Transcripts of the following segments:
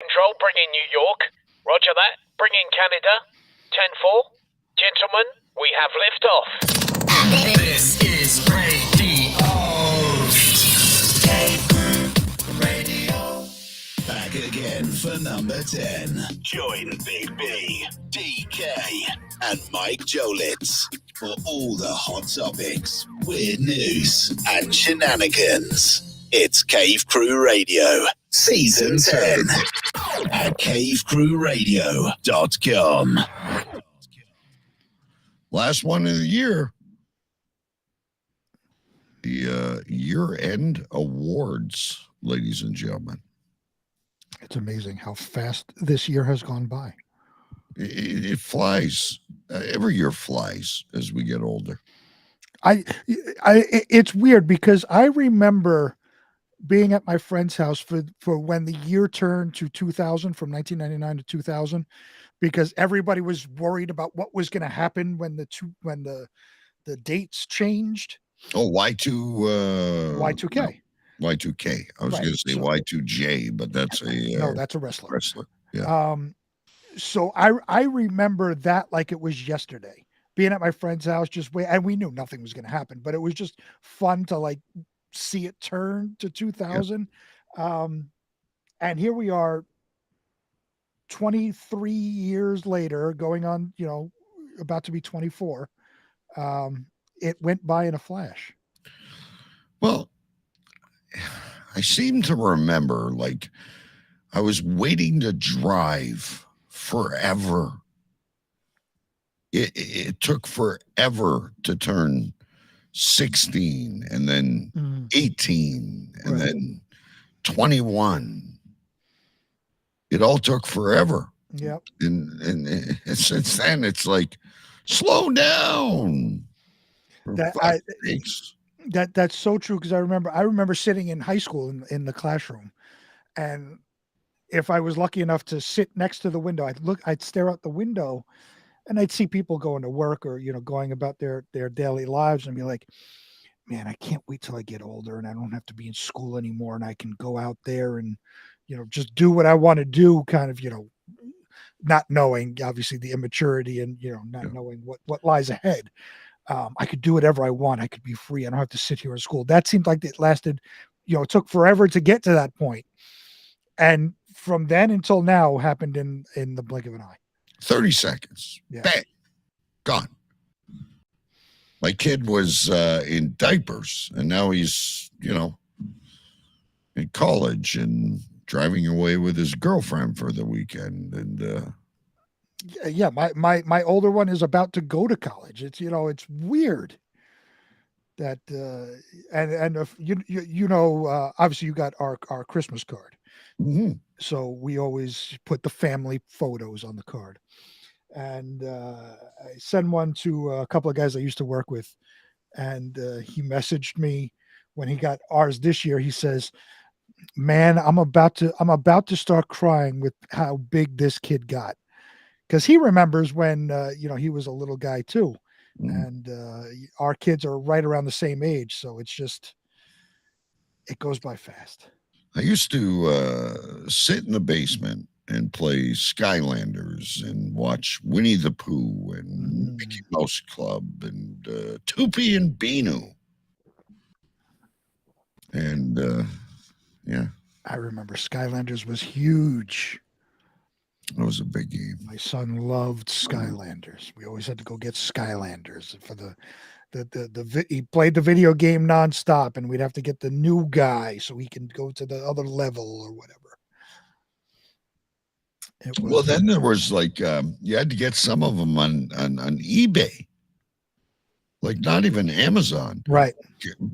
Control, bring in New York. Roger that. Bring in Canada. 10-4. Gentlemen, we have liftoff. This is Radio. Back again for number 10. Join Big B, DK, and Mike Jolitz for all the hot topics, weird news, and shenanigans. It's Cave Crew Radio, Season 10 at cavecrewradio.com. Last one of the year. The year-end awards, ladies and gentlemen. It's amazing how fast this year has gone by. It flies. Every year flies as we get older. It's weird because I remember being at my friend's house for when the year turned to 2000, from 1999 to 2000, because everybody was worried about what was going to happen when the dates changed. Oh, Y2K. Y2K. I was going to say Y2J, but that's no, that's a wrestler. Yeah. So I remember that like it was yesterday. Being at my friend's house, and we knew nothing was going to happen, but it was just fun to like see it turn to 2000. Yeah. And here we are 23 years later, going on, about to be 24. It went by in a flash. Well, I seem to remember like I was waiting to drive forever. It took forever to turn 16 and then 18 and then 21. It all took forever. Yep. And since then it's like, slow down. That's so true, because I remember sitting in high school in the classroom, and if I was lucky enough to sit next to the window, I'd stare out the window and I'd see people going to work or, going about their daily lives, and be like, man, I can't wait till I get older and I don't have to be in school anymore, and I can go out there and, just do what I want to do, kind of, not knowing obviously the immaturity and, not knowing what lies ahead. I could do whatever I want. I could be free. I don't have to sit here in school. That seemed like it lasted, it took forever to get to that point. And from then until now happened in the blink of an eye. 30 seconds. Yeah. Bang. Gone. My kid was in diapers, and now he's, in college and driving away with his girlfriend for the weekend. And yeah, my older one is about to go to college. It's it's weird that and if obviously you got our Christmas card, so we always put the family photos on the card, and I send one to a couple of guys I used to work with, and he messaged me when he got ours this year. He says, "Man, I'm about to start crying with how big this kid got." Because he remembers when, he was a little guy too. And our kids are right around the same age. So it's just, it goes by fast. I used to sit in the basement and play Skylanders and watch Winnie the Pooh and Mickey Mouse Club and Toopy and Beanu. And, yeah. I remember Skylanders was huge. That was a big game. My son loved Skylanders. We always had to go get Skylanders for he played the video game nonstop, and we'd have to get the new guy so he can go to the other level or whatever. Well, then there was like you had to get some of them on eBay, like not even Amazon, right?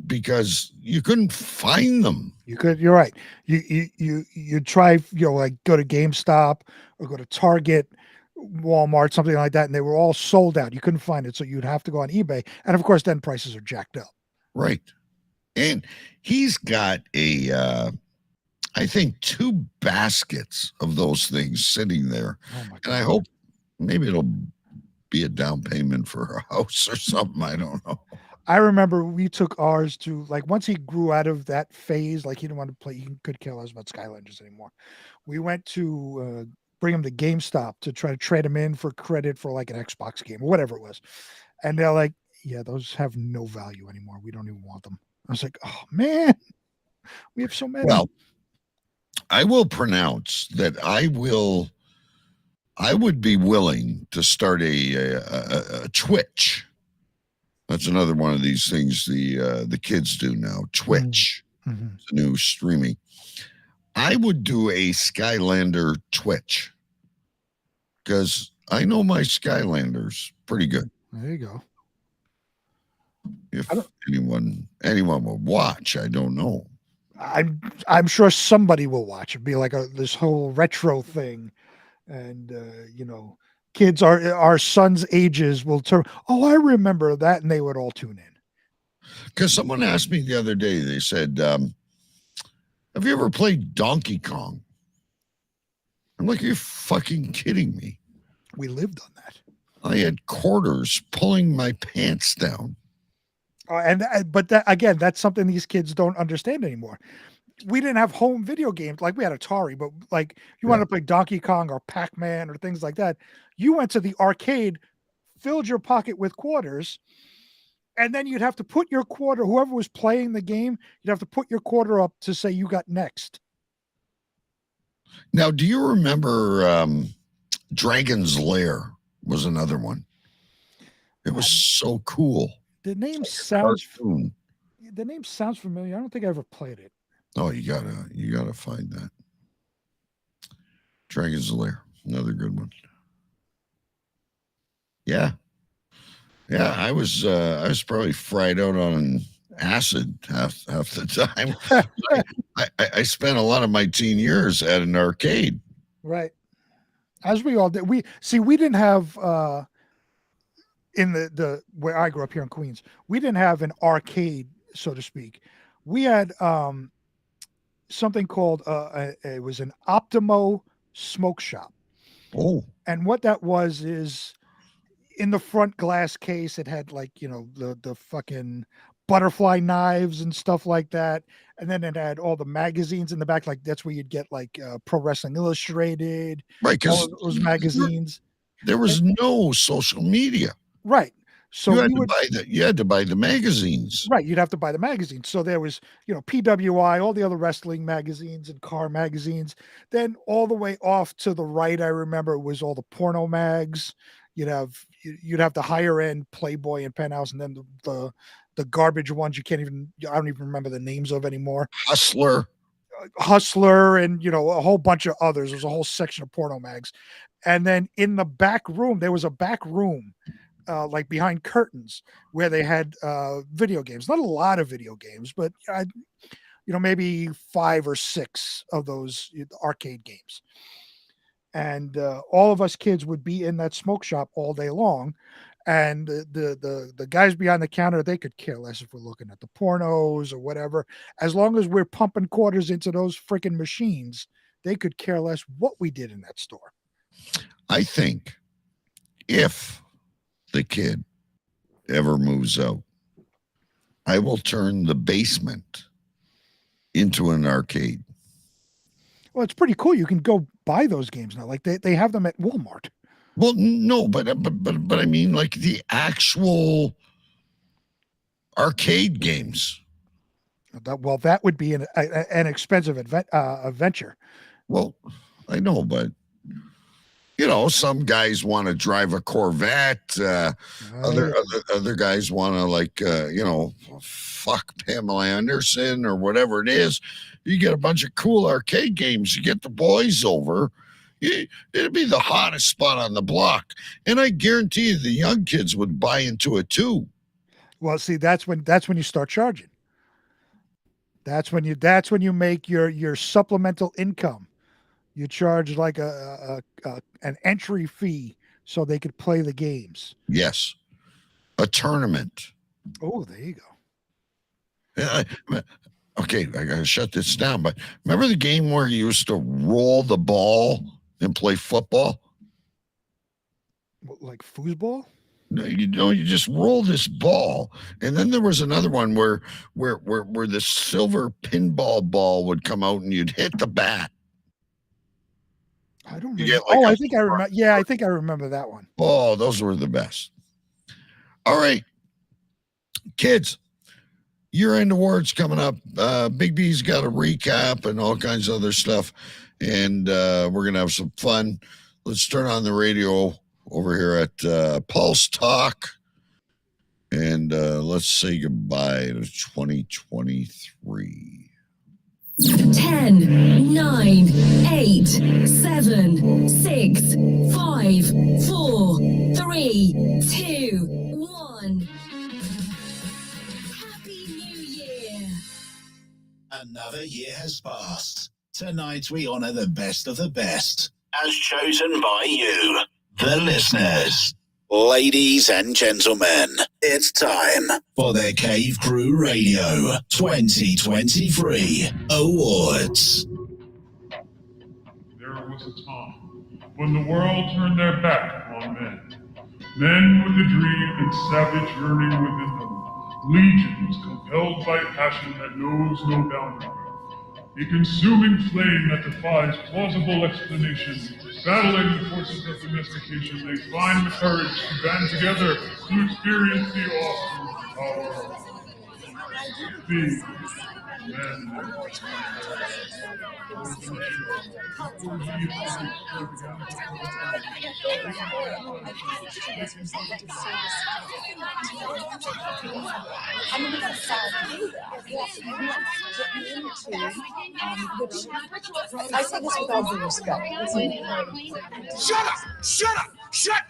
Because you couldn't find them. You're right. You try, like go to GameStop or go to Target, Walmart, something like that, and they were all sold out. You couldn't find it, so you'd have to go on eBay, and of course, then prices are jacked up. Right. And he's got I think 2 baskets of those things sitting there, and I hope maybe it'll be a down payment for a house or something. I don't know. I remember we took ours to, like, once he grew out of that phase, like he didn't want to play, he could care less about Skylanders anymore. We went to bring him to GameStop to try to trade him in for credit for like an Xbox game or whatever it was. And they're like, yeah, those have no value anymore. We don't even want them. I was like, oh man, we have so many. Well, I will pronounce that I would be willing to start a Twitch. That's another one of these things the kids do now. Twitch, it's a new streaming. I would do a Skylander Twitch because I know my Skylanders pretty good. There you go. If anyone will watch, I don't know. I'm sure somebody will watch. It'd be like this whole retro thing, and kids our sons' ages will turn. Oh, I remember that, and they would all tune in. Because someone asked me the other day. They said, "Have you ever played Donkey Kong?" I'm like, "Are you fucking kidding me?" We lived on that. I had quarters pulling my pants down. But that, again, that's something these kids don't understand anymore. We didn't have home video games. Like, we had Atari, but like you wanted to play Donkey Kong or Pac-Man or things like that, you went to the arcade, filled your pocket with quarters, and then you'd have to put your quarter, whoever was playing the game, you'd have to put your quarter up to say you got next. Now, do you remember Dragon's Lair was another one? It was so cool. The name sounds familiar. I don't think I ever played it. Oh, you gotta find that. Dragon's Lair, another good one. Yeah. I was probably fried out on acid half the time. I spent a lot of my teen years at an arcade. Right. As we all did. We didn't have in the where I grew up here in Queens, we didn't have an arcade, so to speak. We had something called it was an Optimo smoke shop. Oh. And what that was is in the front glass case, it had like, the fucking butterfly knives and stuff like that. And then it had all the magazines in the back. Like that's where you'd get like Pro Wrestling Illustrated, right? Because those magazines. There was no social media. Right. So you had to buy the magazines. Right. You'd have to buy the magazines. So there was, PWI, all the other wrestling magazines and car magazines. Then all the way off to the right, I remember it was all the porno mags. You'd have the higher end Playboy and Penthouse, and then the garbage ones I don't even remember the names of anymore. Hustler, and a whole bunch of others. There was a whole section of porno mags. And then in the back room, there was a back room, like behind curtains, where they had video games. Not a lot of video games, but maybe 5 or 6 of those arcade games. And all of us kids would be in that smoke shop all day long. And the guys behind the counter, they could care less if we're looking at the pornos or whatever. As long as we're pumping quarters into those freaking machines, they could care less what we did in that store. I think if the kid ever moves out, I will turn the basement into an arcade. Well, it's pretty cool. You can go buy those games now. Like they have them at Walmart. Well, no, but I mean, like the actual arcade games. That would be an expensive adventure. Well, I know, but some guys want to drive a Corvette. Other guys want to fuck Pamela Anderson or whatever it is. You get a bunch of cool arcade games. You get the boys over. It'd be the hottest spot on the block, and I guarantee you the young kids would buy into it too. Well, see, that's when you start charging. That's when you make your supplemental income. You charge like an entry fee so they could play the games. Yes, a tournament. Oh, there you go. Yeah, okay, I gotta shut this down. But remember the game where you used to roll the ball and play football? Like foosball? No, you just roll this ball, and then there was another one where the silver pinball ball would come out, and you'd hit the bat. I don't You remember. get like I think I remember. Yeah, I think I remember that one. Oh, those were the best. All right, kids, year-end awards coming up. Big B's got a recap and all kinds of other stuff, and we're gonna have some fun. Let's turn on the radio over here at Pulse Talk, and let's say goodbye to 2023. 10, 9, 8, 7, 6, 5, 4, 3, 2, 1. Happy New Year! Another year has passed. Tonight we honor the best of the best, as chosen by you, the listeners. Ladies and gentlemen, it's time for the Cave Crew Radio 2023 Awards. There was a time when the world turned their back on men. Men with a dream and savage yearning within them. Legions compelled by passion that knows no boundary. A consuming flame that defies plausible explanation. Battling the forces of domestication, they find the courage to band together to experience the awesome power of big men. I say this with all due respect. Shut up! Shut up! Shut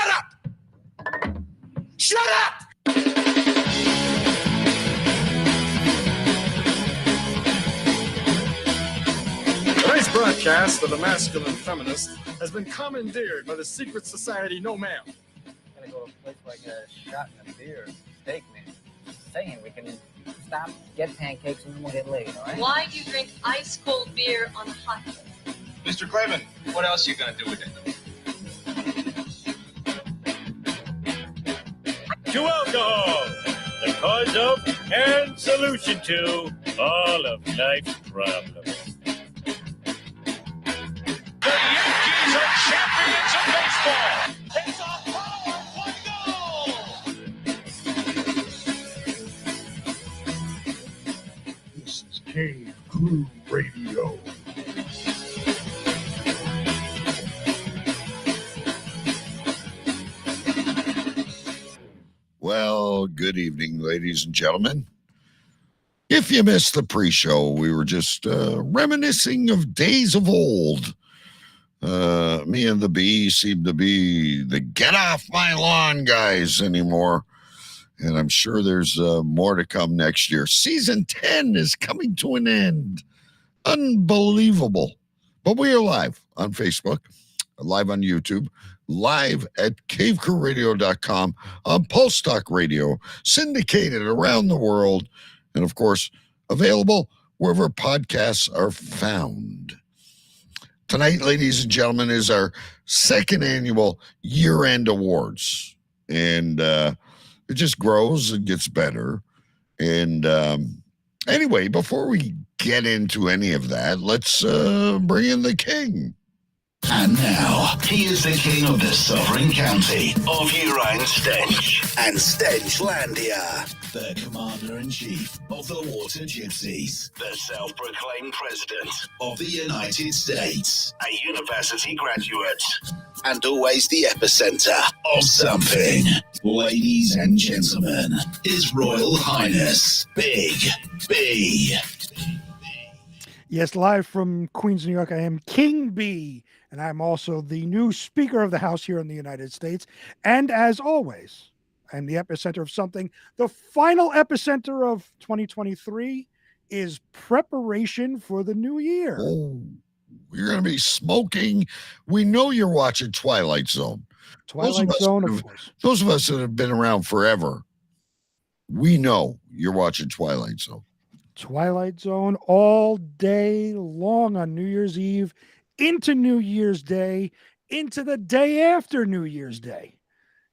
up! Shut up! Tonight's broadcast of the masculine feminist has been commandeered by the secret society No Ma'am. Gonna go to a place like a shot and a beer, steak, man. Saying we can stop, get pancakes, and then we'll get laid, all right? Why do you drink ice cold beer on a hot day? Mr. Clavin, what else are you gonna do with it? To alcohol, the cause of and solution to all of life's problems. The Yankees are champions of baseball. It's a power goal. This is Cave Crew Radio. Well, good evening, ladies and gentlemen. If you missed the pre-show, we were just reminiscing of days of old. Me and the Bee seem to be the get off my lawn guys anymore. And I'm sure there's more to come next year. Season 10 is coming to an end. Unbelievable. But we are live on Facebook, live on YouTube, live at cavecrewradio.com, on Pulse Talk Radio, syndicated around the world, and of course, available wherever podcasts are found. Tonight, ladies and gentlemen, is our second annual year-end awards. And it just grows and gets better. And anyway, before we get into any of that, let's bring in the king. And now, he is the king of the sovereign county of Urian Stench and Stenchlandia, the commander-in-chief of the Water Gypsies, the self-proclaimed president of the United States, a university graduate, and always the epicenter of something. Ladies and gentlemen, His Royal Highness, Big B. Yes, live from Queens, New York, I am King B, and I'm also the new Speaker of the House here in the United States. And as always, I'm the epicenter of something. The final epicenter of 2023 is preparation for the new year. Oh, you're going to be smoking. We know you're watching Twilight Zone. Twilight Zone, of course. Those of us that have been around forever, we know you're watching Twilight Zone. Twilight Zone all day long on New Year's Eve, into New Year's Day, into the day after New Year's Day.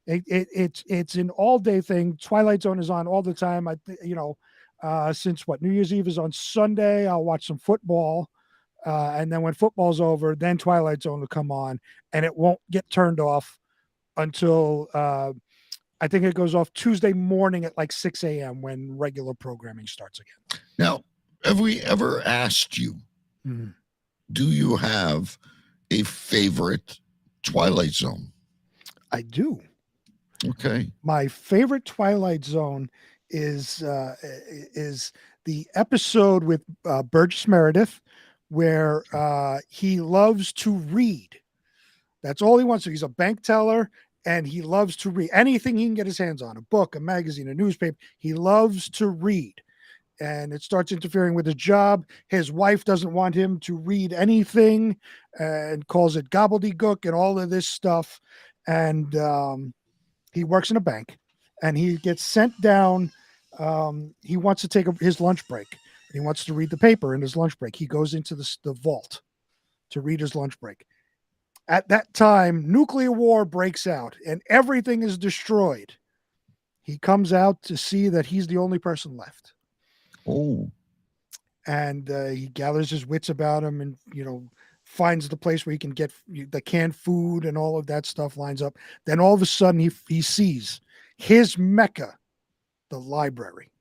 It's an all day thing. Twilight Zone is on all the time. Since New Year's Eve is on Sunday, I'll watch some football. And then when football's over, then Twilight Zone will come on, and it won't get turned off until I think it goes off Tuesday morning at like 6 a.m. when regular programming starts again. Now, have we ever asked you, do you have a favorite Twilight Zone? I do. Okay. My favorite Twilight Zone is the episode with Burgess Meredith where he loves to read. That's all he wants to. He's a bank teller and he loves to read anything he can get his hands on, a book, a magazine, a newspaper. He loves to read. And it starts interfering with his job. His wife doesn't want him to read anything and calls it gobbledygook and all of this stuff. And he works in a bank and he gets sent down. He wants to take his lunch break and he wants to read the paper in his lunch break. He goes into the vault to read his lunch break. At that time, nuclear war breaks out and everything is destroyed. He comes out to see that he's the only person left. Oh. And he gathers his wits about him and, finds the place where he can get the canned food and all of that stuff lines up. Then all of a sudden he sees his Mecca, the library.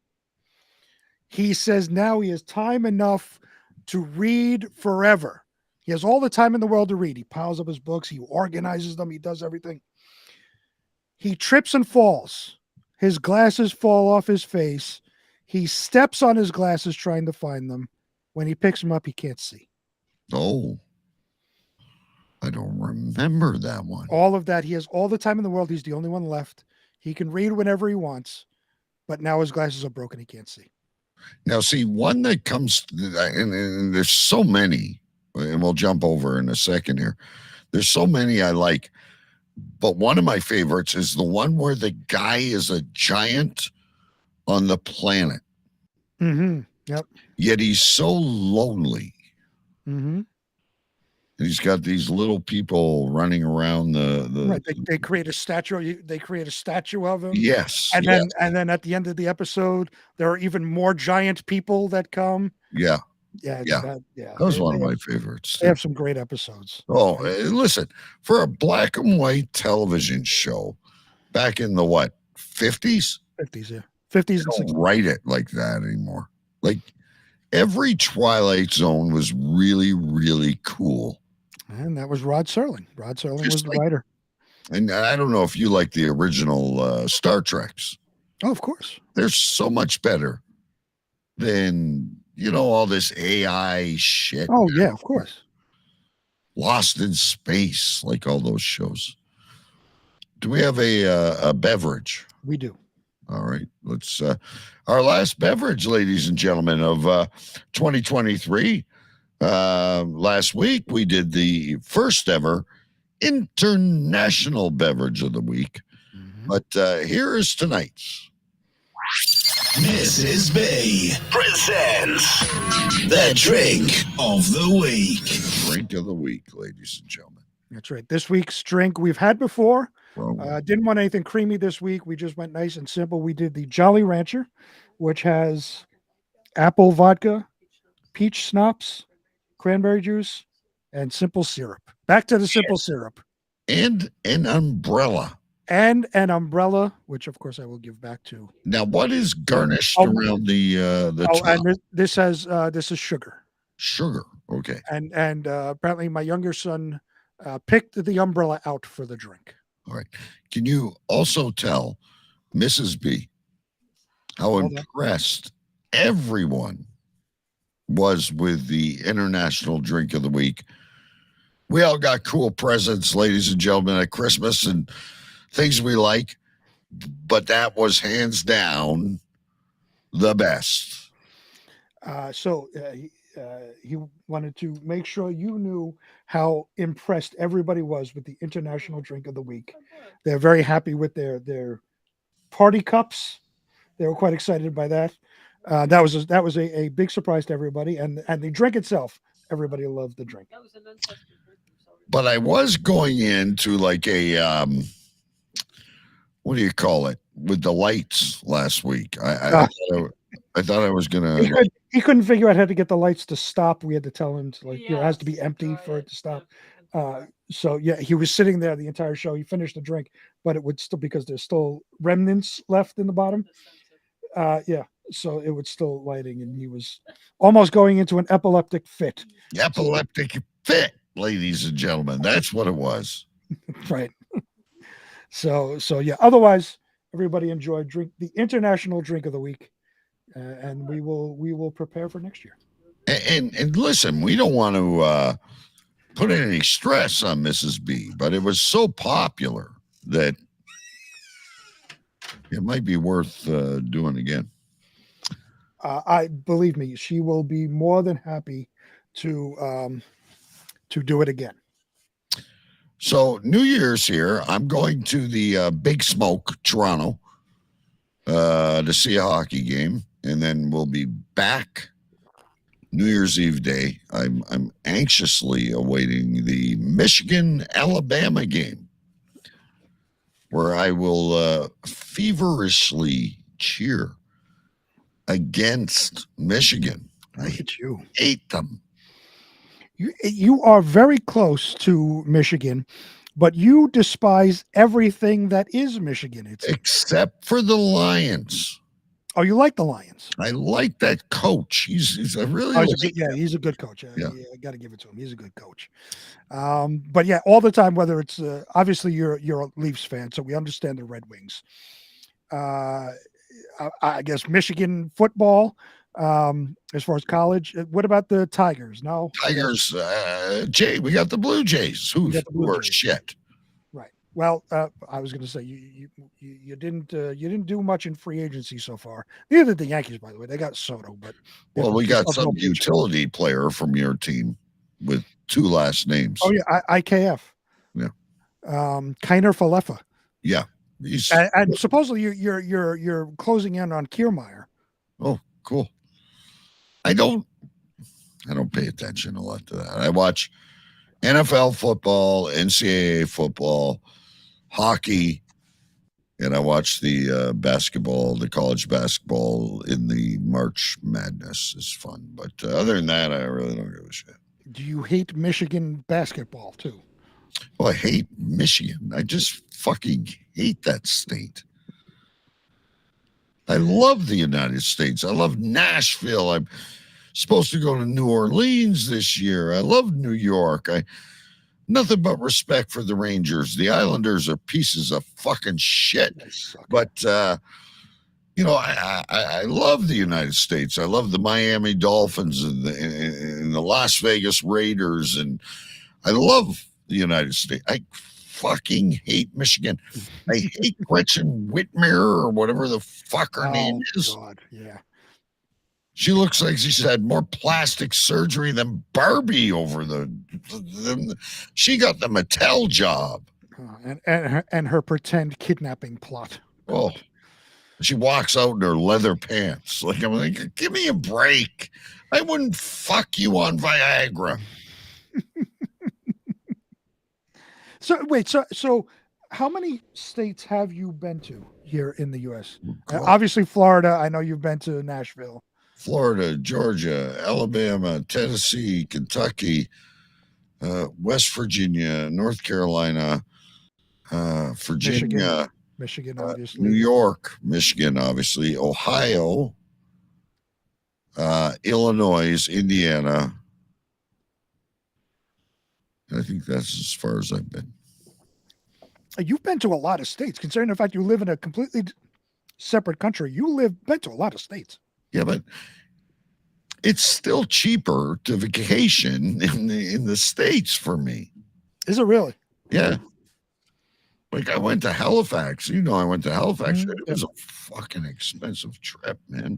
He says now he has time enough to read forever. He has all the time in the world to read. He piles up his books. He organizes them. He does everything. He trips and falls. His glasses fall off his face. He steps on his glasses trying to find them. When he picks them up, he can't see. Oh, I don't remember that one. All of that. He has all the time in the world. He's the only one left. He can read whenever he wants, but now his glasses are broken. He can't see. Now, see, one that comes, and there's so many, and we'll jump over in a second here. There's so many I like, but one of my favorites is the one where the guy is a giant on the planet. Mm-hmm. Yep. Yet he's so lonely. Mm-hmm. And he's got these little people running around the right. They create a statue. They create a statue of him. Yes. And then at the end of the episode, there are even more giant people that come. Yeah. Yeah. That was one of my favorites. They have some great episodes. Oh, listen, for a black and white television show back in the 50s? 50s, yeah. 50s and 60s. Don't write it like that anymore. Like every Twilight Zone was really, really cool. And that was Rod Serling. Rod Serling was the writer. And I don't know if you like the original Star Treks. Oh, of course. They're so much better than, all this AI shit. Oh, yeah, of course. Lost in Space, like all those shows. Do we have a beverage? We do. All right. Let's our last beverage, ladies and gentlemen, of 2023. Last week we did the first ever international beverage of the week. Mm-hmm. But here is tonight's. Mrs. B presents the drink of the week. Drink of the week, ladies and gentlemen. That's right. This week's drink we've had before. Didn't want anything creamy this week. We just went nice and simple. We did the Jolly Rancher, which has apple vodka, peach schnapps, cranberry juice, and simple syrup. Back to the simple syrup. And an umbrella. And an umbrella, which of course I will give back to. Now, what is garnished around the top? And this is sugar. Sugar. Okay. And apparently my younger son picked the umbrella out for the drink. All right. Can you also tell Mrs. B how impressed everyone was with the International Drink of the Week? We all got cool presents, ladies and gentlemen, at Christmas and things we like, but that was hands down the best. So he wanted to make sure you knew how impressed everybody was with the International Drink of the Week. They're very happy with their party cups. They were quite excited by that. That was a big surprise to everybody, and the drink itself, everybody loved the drink. But I was going into like a what do you call it, with the lights last week. I thought I was gonna. He couldn't figure out how to get the lights to stop. We had to tell him to, like, it has to be empty for it to stop. So yeah, he was sitting there the entire show. He finished the drink, but it would still, because there's still remnants left in the bottom. Yeah, so it was still lighting, and he was almost going into an epileptic fit. Epileptic fit, ladies and gentlemen. That's what it was. Right. So yeah. Otherwise, everybody enjoyed the international drink of the week, and we will prepare for next year. And listen, we don't want to put any stress on Mrs. B, but it was so popular that it might be worth doing again. I believe me, she will be more than happy to do it again. So New Year's here. I'm going to the Big Smoke, Toronto, to see a hockey game, and then we'll be back New Year's Eve day. I'm anxiously awaiting the Michigan-Alabama game, where I will feverishly cheer against Michigan. Look at you. Hate them. You are very close to Michigan, but you despise everything that is Michigan. Except for the Lions. Oh, you like the Lions? I like that coach. He's a really he's a good coach. Yeah, I got to give it to him. He's a good coach. But yeah, all the time, whether it's obviously you're a Leafs fan, so we understand the Red Wings. I guess Michigan football. As far as college, what about the Tigers? No, Tigers. Jay, we got the Blue Jays. Who are shit. Right. Well, I was going to say you didn't do much in free agency so far. Neither did the Yankees, by the way. They got Soto, but we got some utility player from your team with 2 last names. Oh yeah, IKF. Yeah. Kiner Falefa. Yeah. And supposedly you're closing in on Kiermaier. Oh, cool. I don't pay attention a lot to that. I watch NFL football, NCAA football, hockey, and I watch the basketball, the college basketball in the March Madness is fun. But other than that, I really don't give a shit. Do you hate Michigan basketball too? Well, I hate Michigan. I just fucking hate that state. I love the United States. I love Nashville. I'm supposed to go to New Orleans this year. I love New York. Nothing but respect for the Rangers. The Islanders are pieces of fucking shit. But I love the United States. I love the Miami Dolphins and the Las Vegas Raiders, and I love the United States. I fucking hate Michigan. I hate Gretchen Whitmer or whatever the fuck her name is. God, yeah. She looks like she's had more plastic surgery than Barbie over she got the Mattel job. And her pretend kidnapping plot. Oh, she walks out in her leather pants. Like, I'm like, give me a break. I wouldn't fuck you on Viagra. So wait, so how many states have you been to here in the U.S.? Obviously, Florida. I know you've been to Nashville. Florida, Georgia, Alabama, Tennessee, Kentucky, West Virginia, North Carolina, Virginia, Michigan, obviously, New York, Michigan, obviously, Ohio, Illinois, Indiana. I think that's as far as I've been. You've been to a lot of states, considering the fact you live in a completely separate country. Been to a lot of states. Yeah, but it's still cheaper to vacation in the States for me. Is it really? Yeah. Like I went to Halifax. I went to Halifax. It was a fucking expensive trip, man.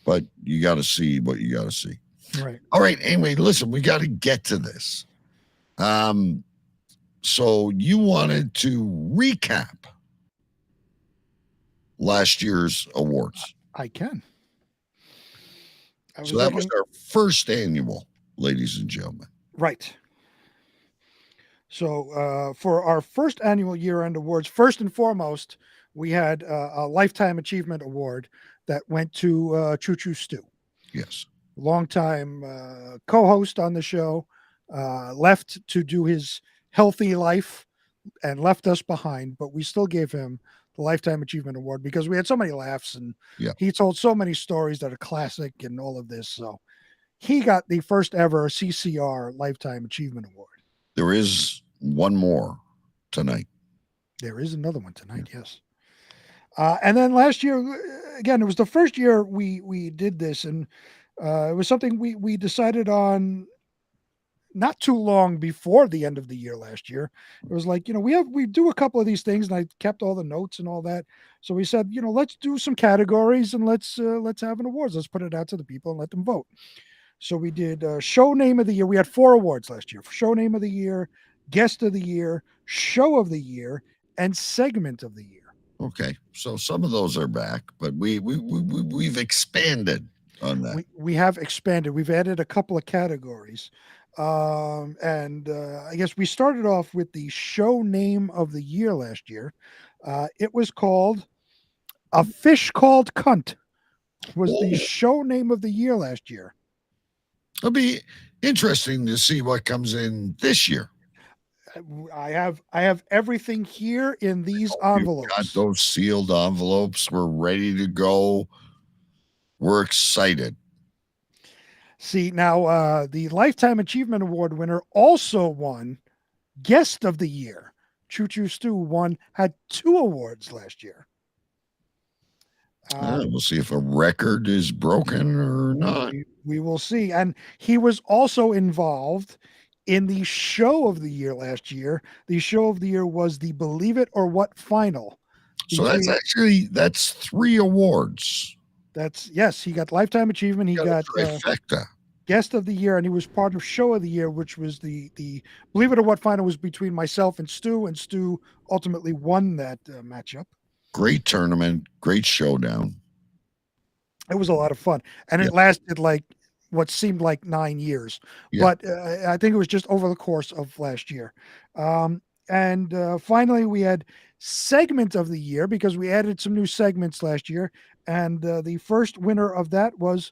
But you got to see what you got to see. Right. All right. Anyway, listen, we got to get to this. So you wanted to recap last year's awards. I can. So that was our first annual, ladies and gentlemen. Right. So for our first annual year-end awards, first and foremost, we had a Lifetime Achievement Award that went to Choo Choo Stew. Yes. Longtime co-host on the show, left to do his healthy life and left us behind, but we still gave him the Lifetime Achievement Award because we had so many laughs and he told so many stories that are classic and all of this. So he got the first ever CCR Lifetime Achievement Award. There is one more tonight. There is another one tonight, yes. And then last year, again, it was the first year we did this, and it was something we decided on not too long before the end of the year last year. It was like, we do a couple of these things, and I kept all the notes and all that. So we said, let's do some categories and let's have an awards. Let's put it out to the people and let them vote. So we did show name of the year. We had 4 awards last year: for show name of the year, guest of the year, show of the year, and segment of the year. Okay, so some of those are back, but we've expanded on that. We have expanded. We've added a couple of categories, and I guess we started off with the show name of the year last year. It was called "A Fish Called Cunt." Was the show name of the year last year. It'll be interesting to see what comes in this year. I have everything here in these envelopes. Got those sealed envelopes. We're ready to go. We're excited. See, now the Lifetime Achievement Award winner also won Guest of the Year. Choo Choo Stew had 2 awards last year. We'll see if a record is broken or not. We will see. And he was also involved in the show of the year last year. The show of the year was the Believe It or What final. So that's 3 awards. Yes, he got Lifetime Achievement. He got trifecta. Guest of the Year, and he was part of Show of the Year, which was the Believe It or What final was between myself and Stu ultimately won that matchup. Great tournament, great showdown. It was a lot of fun, and it lasted like what seemed like 9 years, but I think it was just over the course of last year. And finally, we had segment of the year because we added some new segments last year, and the first winner of that was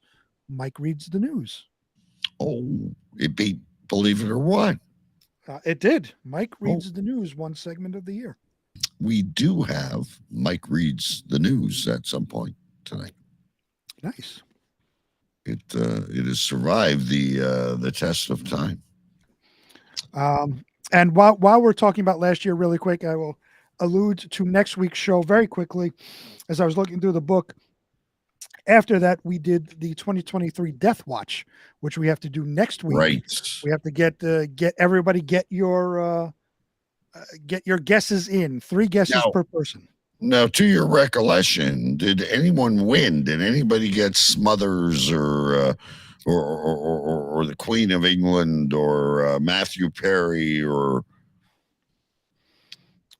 Mike Reads the News. Oh, it beat Believe It or What. It did. Mike Reads the News, one segment of the year. We do have Mike Reads the News at some point tonight. Nice. It has survived the test of time. And while we're talking about last year really quick, I will allude to next week's show very quickly. As I was looking through the book, after that, we did the 2023 Death Watch, which we have to do next week. Right. We have to get everybody get your guesses in. 3 guesses per person. Now, to your recollection, did anyone win? Did anybody get Smothers or the Queen of England or Matthew Perry or?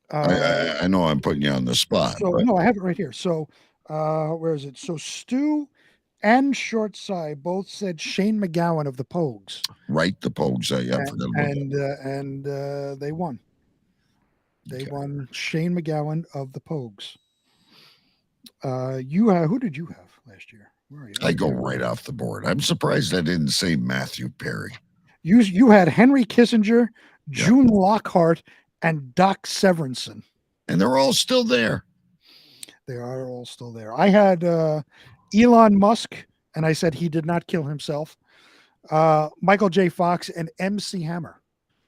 I know I'm putting you on the spot. So no, I have it right here. So where is it? So Stu and Short Side both said Shane McGowan of the Pogues. Right, the Pogues. And they won. They won Shane McGowan of the Pogues. Who did you have last year? Where are you? I go right off the board. I'm surprised I didn't say Matthew Perry. You had Henry Kissinger, June Lockhart, and Doc Severinsen. And they're all still there. They are all still there. I had Elon Musk, and I said he did not kill himself. Michael J. Fox and MC Hammer.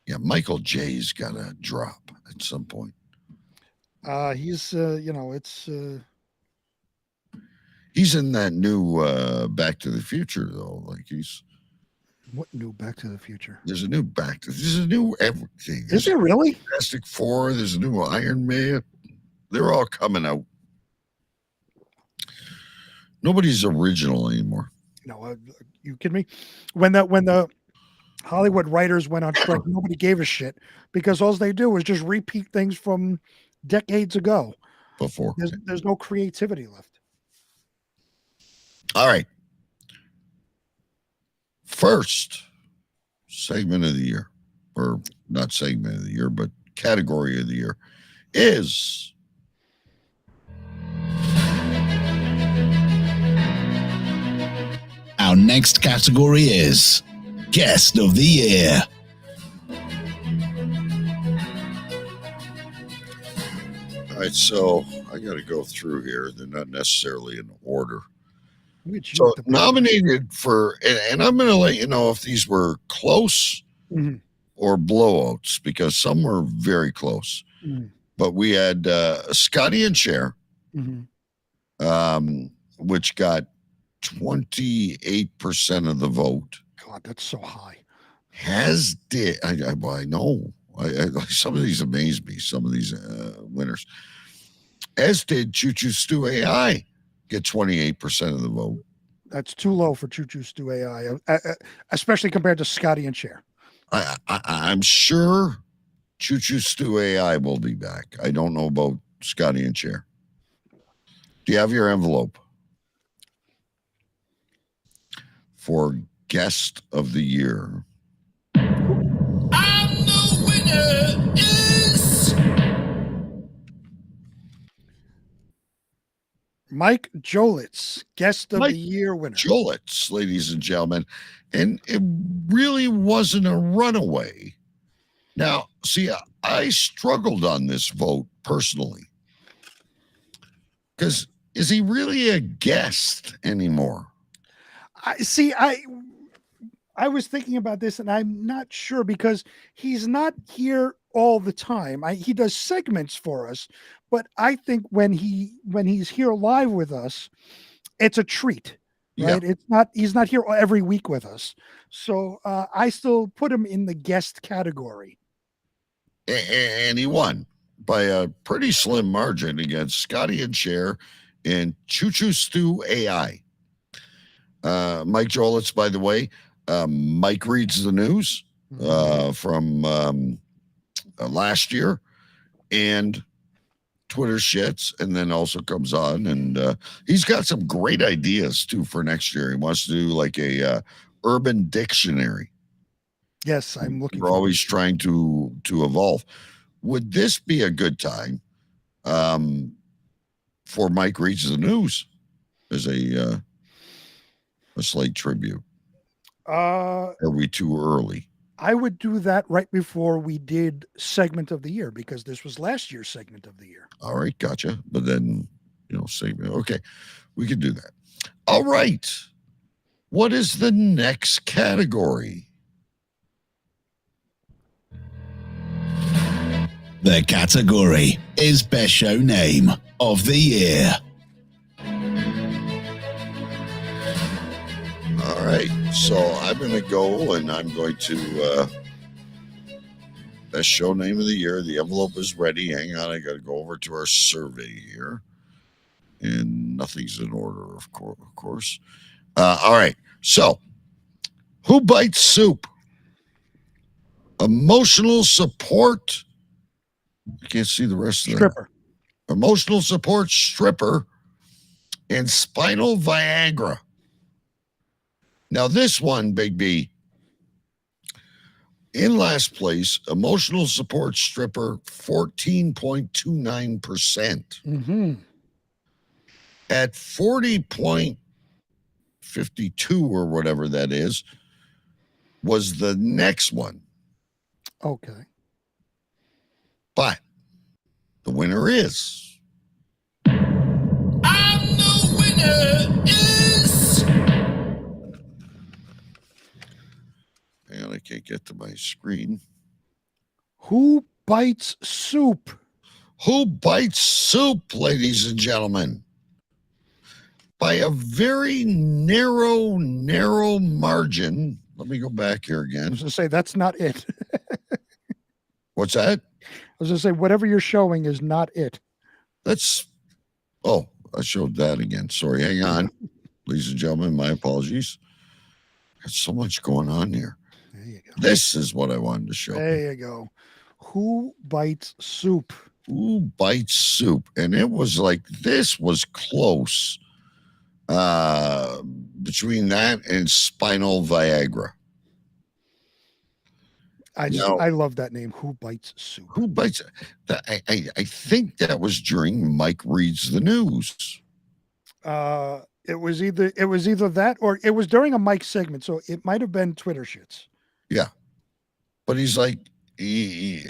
Yeah, Michael J's got to drop at some point. He's he's in that new Back to the Future though. Like he's what new Back to the Future? There's a new there's a new everything. Is there really? Fantastic Four. There's a new Iron Man. They're all coming out. Nobody's original anymore. No, you kidding me? When the Hollywood writers went on strike, nobody gave a shit because all they do is just repeat things from decades ago. Before there's no creativity left. All right. First segment of the year. or not segment of the year, but category of the year, is our next category is Guest of the Year. All right, so I got to go through here. They're not necessarily in order. So nominated for, and I'm going to let you know if these were close or blowouts, because some were very close. But we had Scotty and Cher, which got 28% of the vote. God, that's so high. I know. Some of these amaze me, some of these winners. As did Choo Choo Stew AI, get 28% of the vote. That's too low for Choo Choo Stew AI, especially compared to Scotty and Cher. I'm sure Choo Choo Stew AI will be back. I don't know about Scotty and Cher. Do you have your envelope for Guest of the Year? Mike Jolitz, Guest of the Year winner. Jolitz, ladies and gentlemen. And it really wasn't a runaway. Now, see, I struggled on this vote personally. Because is he really a guest anymore? I was thinking about this, and I'm not sure, because he's not here all the time. He does segments for us, but I think when he's here live with us, it's a treat, right? Yeah. He's not here every week with us, so I still put him in the guest category. And he won by a pretty slim margin against Scotty and Cher and Choo Choo Stew AI. Mike Jolitz, by the way. Mike reads the news from last year and Twitter shits, and then also comes on, and he's got some great ideas too for next year. He wants to do like a urban dictionary. Yes, I'm looking. We're always trying to evolve. Would this be a good time for Mike reads the news as a Slate tribute? Are we too early? I would do that right before we did segment of the year, because this was last year's segment of the year. All right, gotcha. But then, segment. Okay, we can do that. All right. What is the next category? The category is Best Show Name of the Year. All right, so I'm going to go, and I'm going to Best Show Name of the Year. The envelope is ready. Hang on, I got to go over to our survey here, and nothing's in order, of course. All right, so Who Bites Soup? Emotional Support. I can't see the rest of that. Stripper. Emotional Support Stripper and Spinal Viagra. Now, this one, Big B, in last place, Emotional Support Stripper, 14.29%. Mm-hmm. At 40.52 or whatever that is, was the next one. Okay. But the winner is. And the winner is. And I can't get to my screen. Who Bites Soup? Who Bites Soup, ladies and gentlemen? By a very narrow margin. Let me go back here again. I was going to say, that's not it. What's that? I was going to say, whatever you're showing is not it. I showed that again. Sorry, hang on. Ladies and gentlemen, my apologies. There's so much going on here. There you go. This is what I wanted to show. There you go. Who Bites Soup? Who Bites Soup? And it was like, this was close between that and Spinal Viagra. I love that name. Who Bites Soup? Who Bites? I think that was during Mike Reads the News. It was either that or it was during a Mike segment, so it might have been Twitter shits. Yeah, but he's like, you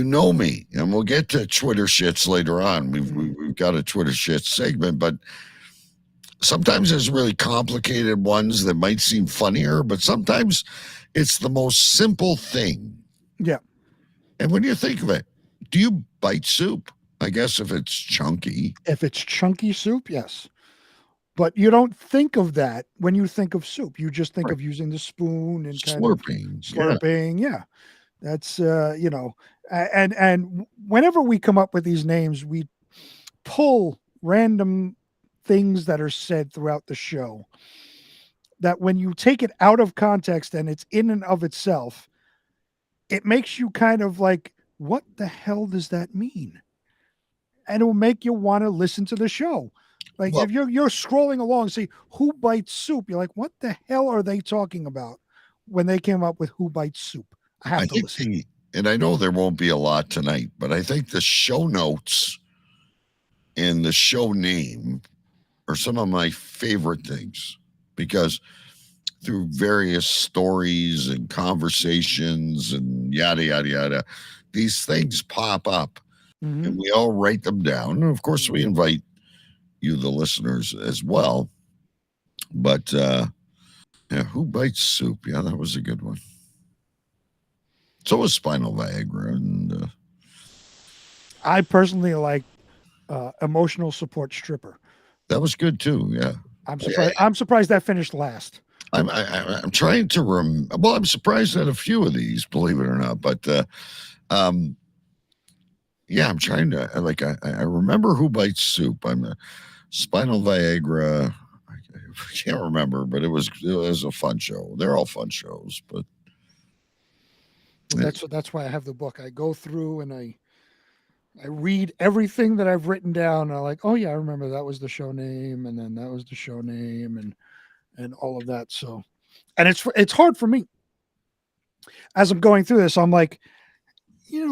know me, and we'll get to Twitter shits later on. We've got a Twitter shits segment, but sometimes there's really complicated ones that might seem funnier, but sometimes it's the most simple thing. Yeah. And when you think of it, do you bite soup? I guess if it's chunky. If it's chunky soup, yes. But you don't think of that when you think of soup. You just think of using the spoon and slurping. Yeah. That's and whenever we come up with these names, we pull random things that are said throughout the show that when you take it out of context and it's in and of itself, it makes you kind of like, what the hell does that mean? And it will make you want to listen to the show. Like if you're scrolling along, see Who Bites Soup, you're like, what the hell are they talking about when they came up with Who Bites Soup? I have to listen. And I know there won't be a lot tonight, but I think the show notes and the show name are some of my favorite things, because through various stories and conversations and yada, yada, yada, these things pop up and we all write them down. And of course, we invite you, the listeners, as well. But Who Bites Soup? Yeah, that was a good one. So was Spinal Viagra. And I personally like Emotional Support Stripper. That was good too. Yeah. I'm surprised that finished last. I'm trying to well, I'm surprised at a few of these, believe it or not. But yeah, I'm trying to I remember Who Bites Soup. I'm a Spinal Viagra. I can't remember, but it was a fun show. They're all fun shows, but that's why I have the book. I go through and I read everything that I've written down. I'm like, oh yeah, I remember that was the show name, and then that was the show name, and all of that. So, and it's hard for me as I'm going through this. I'm like,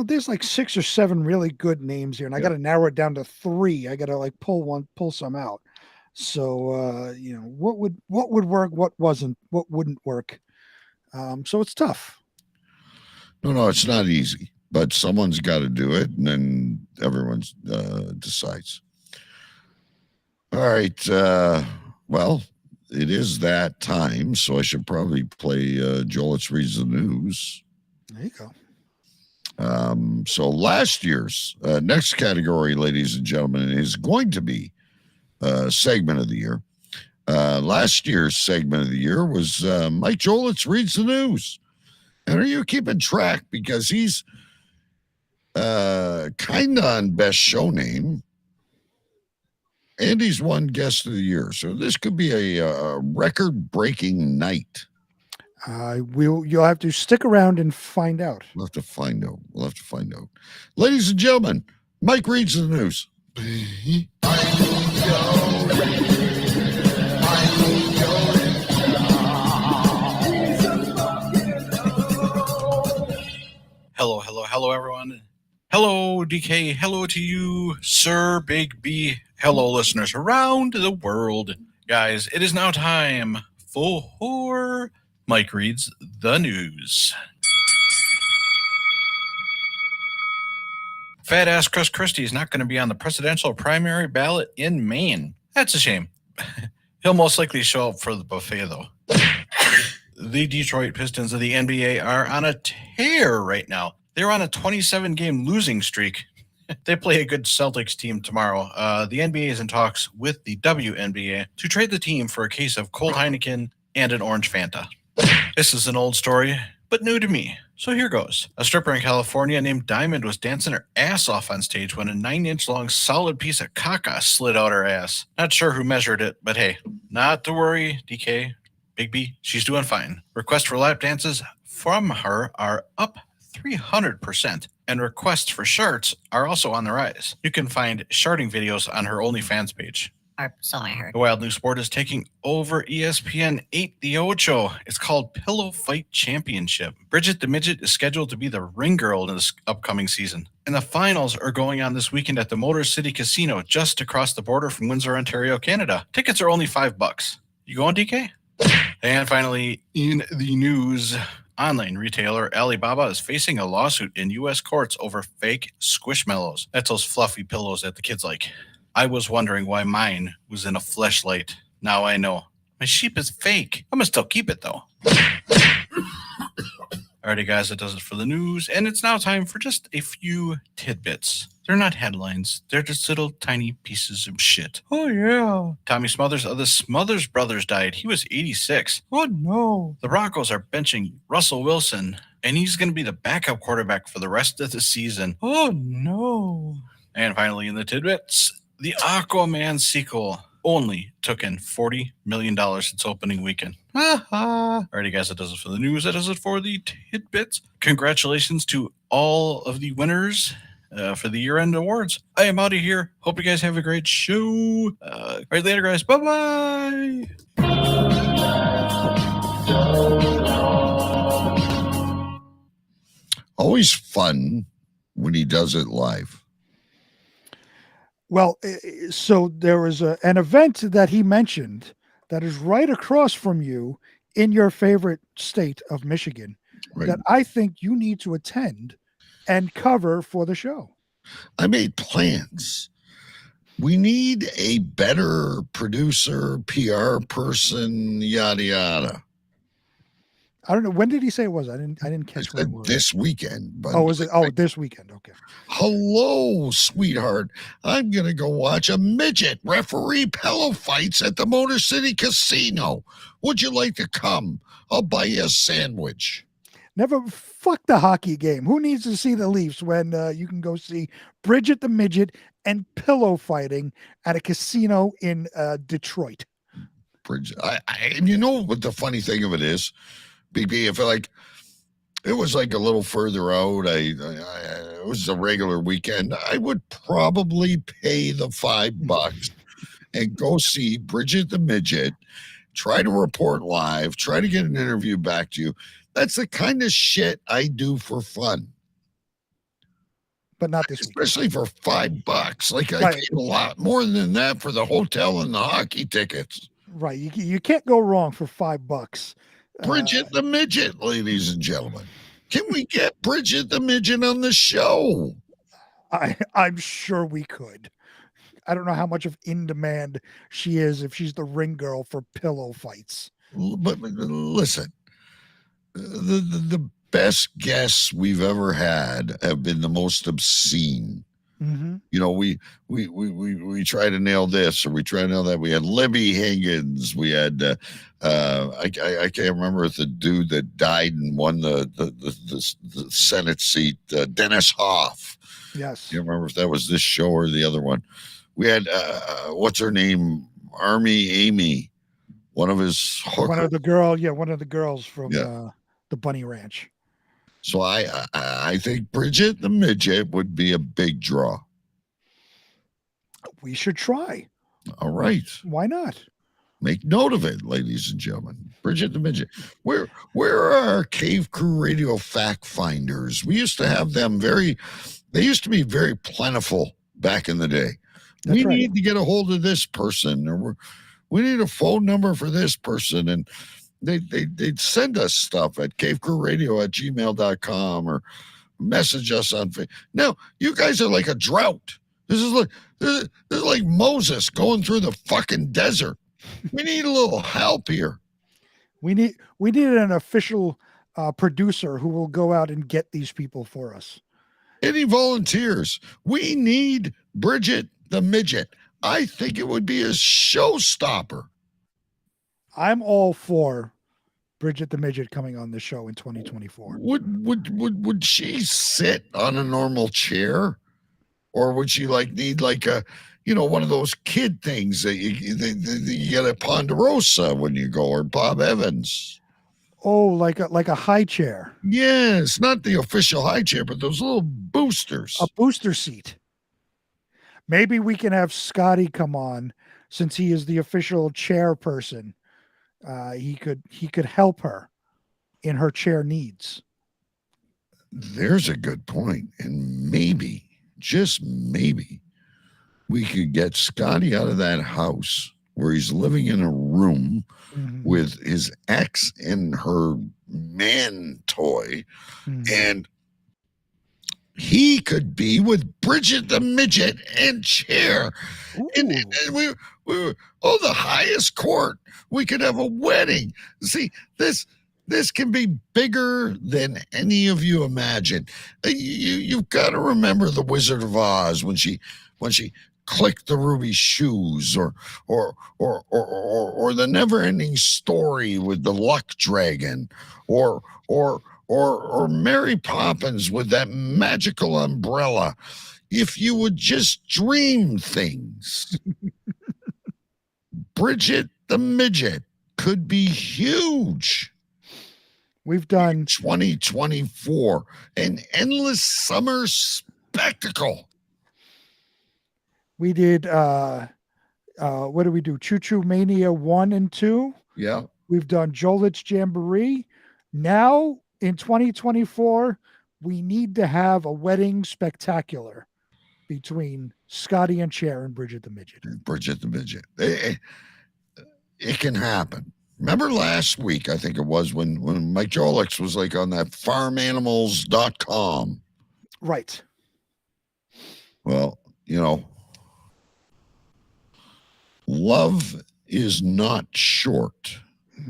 there's like 6 or 7 really good names here, and I got to narrow it down to 3. I got to like pull some out. So, what would work, what wouldn't work. So it's tough. No, it's not easy, but someone's got to do it, and then everyone decides. All right. Well, it is that time, so I should probably play Jolitz Reads the News. There you go. So last year's next category, ladies and gentlemen, is going to be segment of the year. Last year's segment of the year was Mike Jolitz Reads the News. And are you keeping track? Because he's kind of on best show name, and he's won guest of the year. So this could be a record-breaking night. You'll have to stick around and find out. We'll have to find out. Ladies and gentlemen, Mike Reads the News. Hello, everyone. Hello, DK. Hello to you, Sir Big B. Hello, listeners around the world. Guys, it is now time for Mike Reads the News. Fat ass Chris Christie is not going to be on the presidential primary ballot in Maine. That's a shame. He'll most likely show up for the buffet, though. The Detroit Pistons of the NBA are on a tear right now. They're on a 27-game losing streak. They play a good Celtics team tomorrow. The NBA is in talks with the WNBA to trade the team for a case of cold Heineken and an orange Fanta. This is an old story, but new to me. So here goes. A stripper in California named Diamond was dancing her ass off on stage when a 9-inch long solid piece of caca slid out her ass. Not sure who measured it, but hey, not to worry, DK, Big B, she's doing fine. Requests for lap dances from her are up 300%, and requests for sharts are also on the rise. You can find sharting videos on her OnlyFans page. Or so I heard. The wild new sport is taking over ESPN 8 The Ocho. It's called Pillow Fight Championship. Bridget the Midget is scheduled to be the ring girl in this upcoming season. And the finals are going on this weekend at the Motor City Casino, just across the border from Windsor, Ontario, Canada. Tickets are only $5. You going, DK? And finally, in the news, online retailer Alibaba is facing a lawsuit in U.S. courts over fake Squishmallows. That's those fluffy pillows that the kids like. I was wondering why mine was in a fleshlight. Now I know. My sheep is fake. I'm going to still keep it, though. Alrighty, guys, that does it for the news. And it's now time for just a few tidbits. They're not headlines. They're just little tiny pieces of shit. Oh, yeah. Tommy Smothers of the Smothers Brothers died. He was 86. Oh, no. The Broncos are benching Russell Wilson, and he's going to be the backup quarterback for the rest of the season. Oh, no. And finally, in the tidbits, the Aquaman sequel only took in $40 million its opening weekend. Alrighty, guys, that does it for the news. That does it for the tidbits. Congratulations to all of the winners for the year-end awards. I am out of here. Hope you guys have a great show. All right, later, guys. Bye-bye. Always fun when he does it live. Well, so there was an event that he mentioned that is right across from you in your favorite state of Michigan that I think you need to attend and cover for the show. I made plans. We need a better producer, PR person, yada yada. I don't know. When did he say it was? I didn't catch when it was. This weekend. But was it? Oh, this weekend. Okay. Hello, sweetheart. I'm going to go watch a midget referee pillow fights at the Motor City Casino. Would you like to come? I'll buy you a sandwich. Never fuck the hockey game. Who needs to see the Leafs when you can go see Bridget the Midget and pillow fighting at a casino in Detroit? Bridget, and you know what the funny thing of it is? BB, if it was like a little further out, it was a regular weekend, I would probably pay the $5 and go see Bridget the Midget, try to report live, try to get an interview back to you. That's the kind of shit I do for fun. But not this especially weekend. For $5. Like I paid a lot more than that for the hotel and the hockey tickets. Right. You can't go wrong for $5. Bridget the Midget, ladies and gentlemen. Can we get Bridget the Midget on the show? I'm sure we could. I don't know how much of in demand she is if she's the ring girl for pillow fights. But listen, the best guests we've ever had have been the most obscene. Mm-hmm. You know, we try to nail this or we try to nail that. We had Libby Higgins. We had I can't remember if the dude that died and won the Senate seat, Dennis Hoff. Yes. You remember if that was this show or the other one? We had what's her name, Army Amy, one of his hookers. One of the girls from the Bunny Ranch. So I think Bridget the Midget would be a big draw. We should try. All right. Why not? Make note of it, ladies and gentlemen. Bridget the Midget. Where are our Cave Crew Radio fact finders? We used to have them they used to be very plentiful back in the day. That's we right. need to get a hold of this person, or we need a phone number for this person. And they'd send us stuff at cavecrewradio@gmail.com or message us on Facebook. Now, you guys are like a drought. This is like Moses going through the fucking desert. We need a little help here. We need an official producer who will go out and get these people for us. Any volunteers? We need Bridget the Midget. I think it would be a showstopper. I'm all for Bridget the Midget coming on the show in 2024. Would she sit on a normal chair, or would she need a one of those kid things that you get at Ponderosa when you go, or Bob Evans? Oh, like a high chair. Yes, not the official high chair, but those little boosters. A booster seat. Maybe we can have Scotty come on since he is the official chairperson, he could help her in her chair needs. There's a good point. And maybe, just maybe, we could get Scotty out of that house where he's living in a room with his ex and her man toy, and he could be with Bridget the midget and Chair. And we the highest court. We could have a wedding. See, this can be bigger than any of you imagine. You've got to remember the Wizard of Oz when she clicked the ruby shoes, or the never-ending story with the luck dragon, or Mary Poppins with that magical umbrella. If you would just dream things, Bridget the midget could be huge. We've done 2024, an endless summer spectacle. We did what did we do? Choo Choo Mania 1 and 2. Yeah. We've done Jolit's Jamboree. Now in 2024, we need to have a wedding spectacular between Scotty and Chair and Bridget the midget. Bridget the midget. It can happen. Remember last week, I think it was, when Mike Jolix was like on that farmanimals.com. Right. Well, love is not short,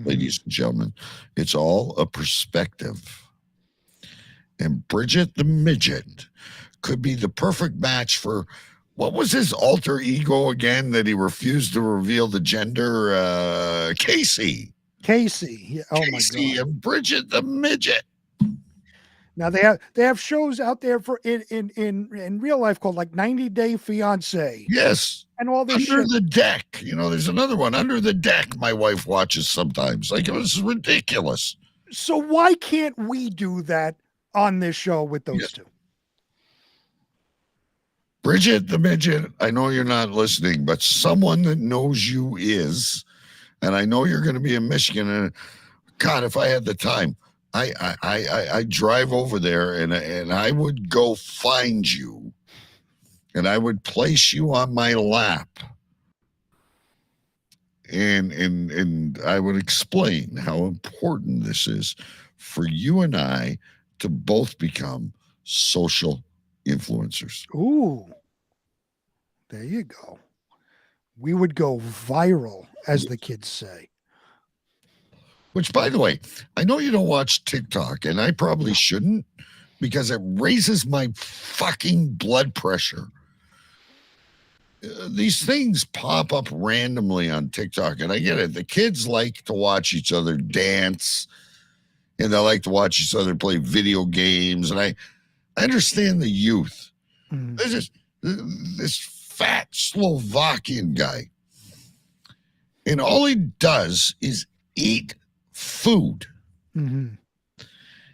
ladies and gentlemen. It's all a perspective. And Bridget the midget could be the perfect match for, what was his alter ego again that he refused to reveal the gender? Casey. Casey. Oh Casey my God. And Bridget the midget. Now they have shows out there for in real life called like 90 Day Fiance. Yes. And all this Under shit. the Deck. There's another one, Under the Deck, my wife watches sometimes. Like, it was ridiculous. So why can't we do that on this show with those two? Bridget the midget, I know you're not listening, but someone that knows you is, and I know you're going to be in Michigan. And God, if I had the time, I drive over there and I would go find you, and I would place you on my lap, and I would explain how important this is for you and I to both become social influencers. Ooh, there you go. We would go viral, as the kids say. Which, by the way, I know you don't watch TikTok, and I probably shouldn't, because it raises my fucking blood pressure. These things pop up randomly on TikTok, and I get it. The kids like to watch each other dance, and they like to watch each other play video games, and I understand the youth. There's this fat Slovakian guy, and all he does is eat food.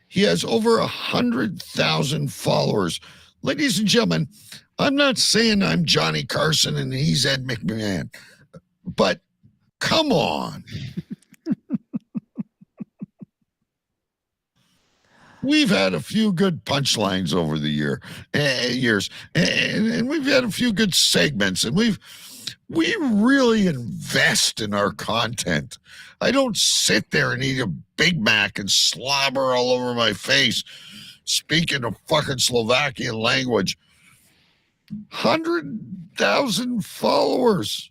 He has over 100,000 followers. Ladies and gentlemen, I'm not saying I'm Johnny Carson and he's Ed McMahon, but come on. We've had a few good punchlines over the years, and we've had a few good segments, and we really invest in our content. I don't sit there and eat a Big Mac and slobber all over my face, speaking a fucking Slovakian language. 100,000 followers.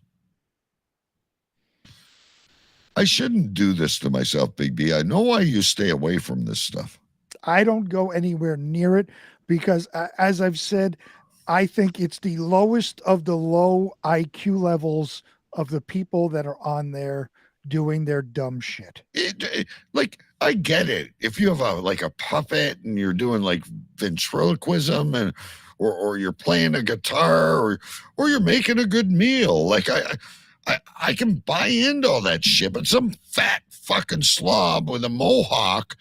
I shouldn't do this to myself, Big B. I know why you stay away from this stuff. I don't go anywhere near it because, as I've said, I think it's the lowest of the low IQ levels of the people that are on there doing their dumb shit. Like, I get it. If you have a puppet and you're doing like ventriloquism and or you're playing a guitar or you're making a good meal, like I can buy into all that shit. But some fat fucking slob with a mohawk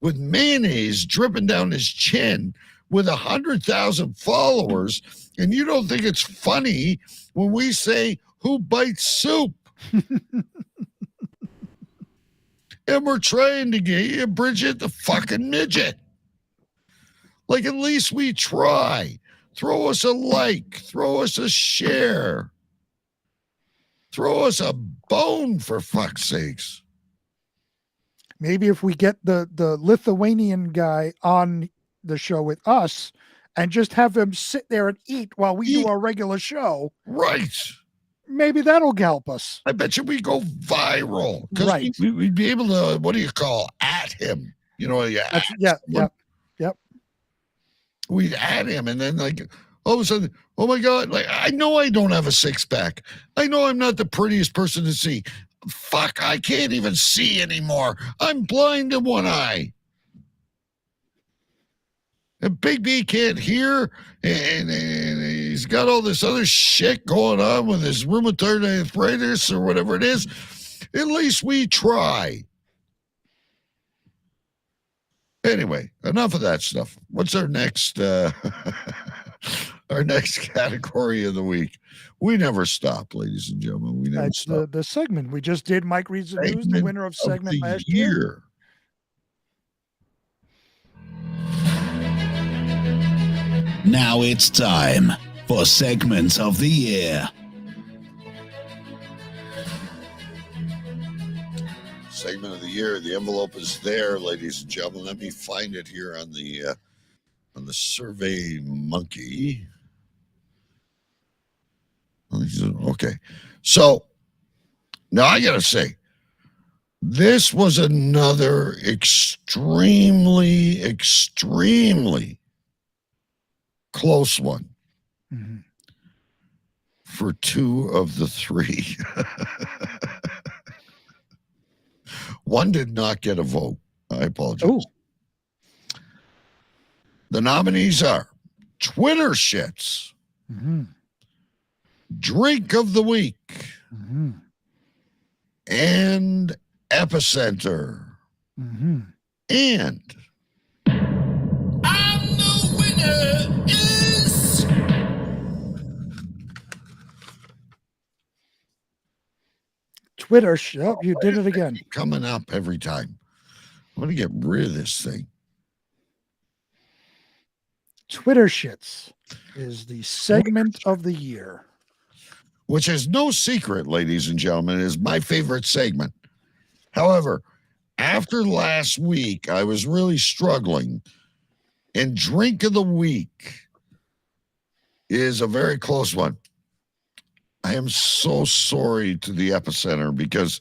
with mayonnaise dripping down his chin with 100,000 followers, and you don't think it's funny when we say who bites soup. And we're trying to get you Bridget the fucking midget. Like, at least we try. Throw us a like. Throw us a share. Throw us a bone, for fuck's sakes. Maybe if we get the Lithuanian guy on the show with us and just have him sit there and eat while we do our regular show. Right. Maybe that'll help us. I bet you we go viral. Because Right. we'd be able to, what do you call, at him. You know, Yep. We'd at him, and then, like, all of a sudden, oh my God, like, I know I don't have a six-pack. I know I'm not the prettiest person to see. Fuck, I can't even see anymore. I'm blind in one eye. And Big B can't hear, and he's got all this other shit going on with his rheumatoid arthritis or whatever it is. At least we try. Anyway, enough of that stuff. What's our next our next category of the week? We never stop, ladies and gentlemen. We never That's stop. the segment we just did. Mike reads the news, the winner of segment the last year. Now it's time for segment of the year. Segment of the year. The envelope is there, ladies and gentlemen. Let me find it here on the Survey Monkey. Okay, so now I gotta say, this was another extremely close one for two of the three. One did not get a vote. I apologize. Oh. The nominees are Twitter Shits, Drink of the Week, and Epicenter. And The winner is Twitter. Oh, you did it again. Coming up every time. I'm going to get rid of this thing. Twitter Shits is the segment of the year. Which is no secret, ladies and gentlemen, is my favorite segment. However, after last week, I was really struggling, and Drink of the Week is a very close one. I am so sorry to the Epicenter because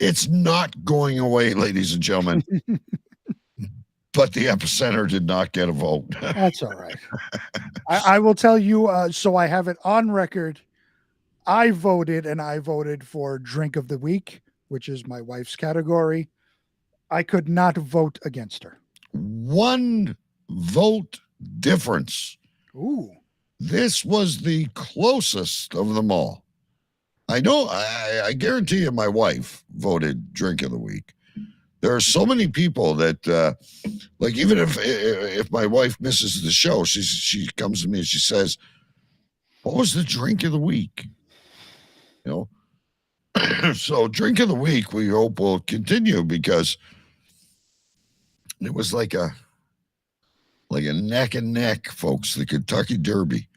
it's not going away, ladies and gentlemen. But the Epicenter did not get a vote. That's all right. I will tell you, so I have it on record. I voted for Drink of the Week, which is my wife's category. I could not vote against her. 1 vote difference. Ooh. This was the closest of them all. I know, I guarantee you my wife voted Drink of the Week. There are so many people that, like, even if my wife misses the show, she comes to me and she says, what was the Drink of the Week? You know? So Drink of the Week, we hope will continue because it was like a neck and neck, folks, the Kentucky Derby.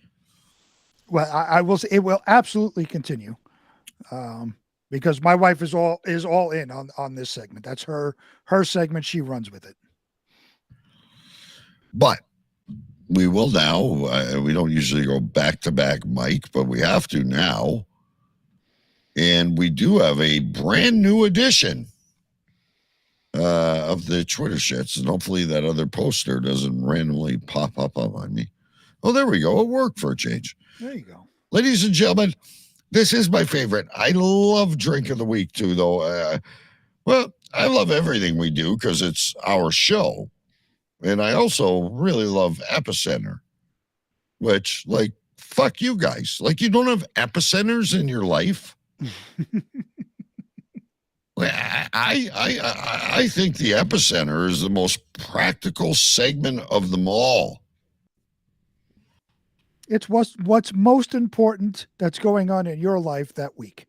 Well, I will say it will absolutely continue. Because my wife is all in on this segment. That's her segment. She runs with it. But we will now. We don't usually go back to back, Mike, but we have to now. And we do have a brand new edition of the Twitter Shits, and hopefully that other poster doesn't randomly pop up on me. Oh, there we go. It worked for a change. There you go, ladies and gentlemen. This is my favorite. I love Drink of the Week, too, though. Well, I love everything we do because it's our show. And I also really love Epicenter, which, like, fuck you guys. Like, you don't have epicenters in your life? I think the Epicenter is the most practical segment of them all. It's what's most important that's going on in your life that week.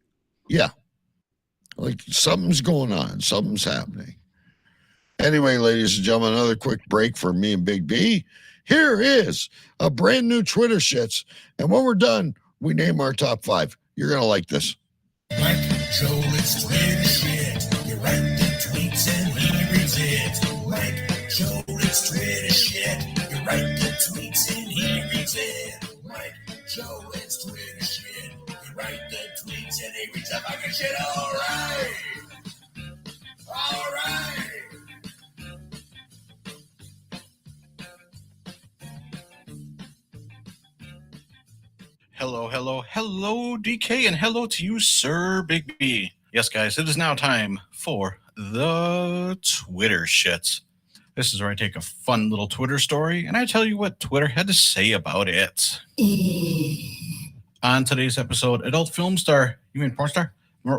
Yeah. Like something's going on, something's happening. Anyway, ladies and gentlemen, another quick break for me and Big B. Here is a brand new Twitter shits. And when we're done, we name our top 5. You're going to like this. Mike Jolet's Twitter shit. You write the tweets and he reads it. Mike Jolet's Twitter shit. You write the tweets and he reads it. Mike Jolet's Twitter shit. You write the tweets and he reads the fucking shit. All right. All right. Hello, hello, hello, DK, and hello to you, Sir Big B. Yes, guys, it is now time for the Twitter shits. This is where I take a fun little Twitter story and I tell you what Twitter had to say about it. On today's episode, adult film star, you mean porn star,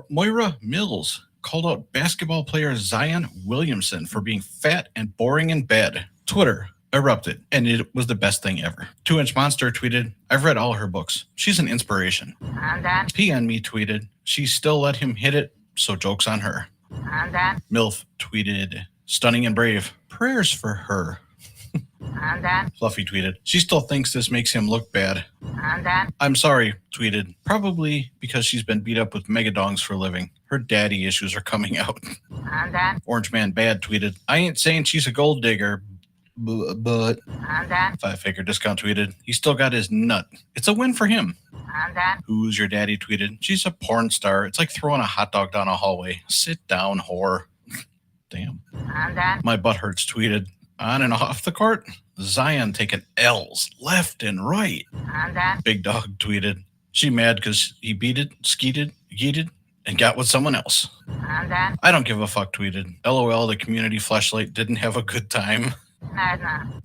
Moira Mills called out basketball player Zion Williamson for being fat and boring in bed. Twitter erupted, and it was the best thing ever. 2-Inch Monster tweeted, I've read all her books. She's an inspiration. P on Me tweeted, she still let him hit it, so joke's on her. MILF tweeted, stunning and brave. Prayers for her. Fluffy tweeted, she still thinks this makes him look bad. I'm sorry, tweeted, probably because she's been beat up with megadongs for a living. Her daddy issues are coming out. Orange Man Bad tweeted, I ain't saying she's a gold digger, but 5-figure discount tweeted, he still got his nut. It's a win for him. Who's your daddy tweeted, she's a porn star. It's like throwing a hot dog down a hallway. Sit down, whore. Damn. My butt hurts tweeted, on and off the court, Zion taking L's left and right. Big Dog tweeted, she mad because he beated, skeeted, yeeted, and got with someone else. I don't give a fuck tweeted, LOL, the community fleshlight didn't have a good time.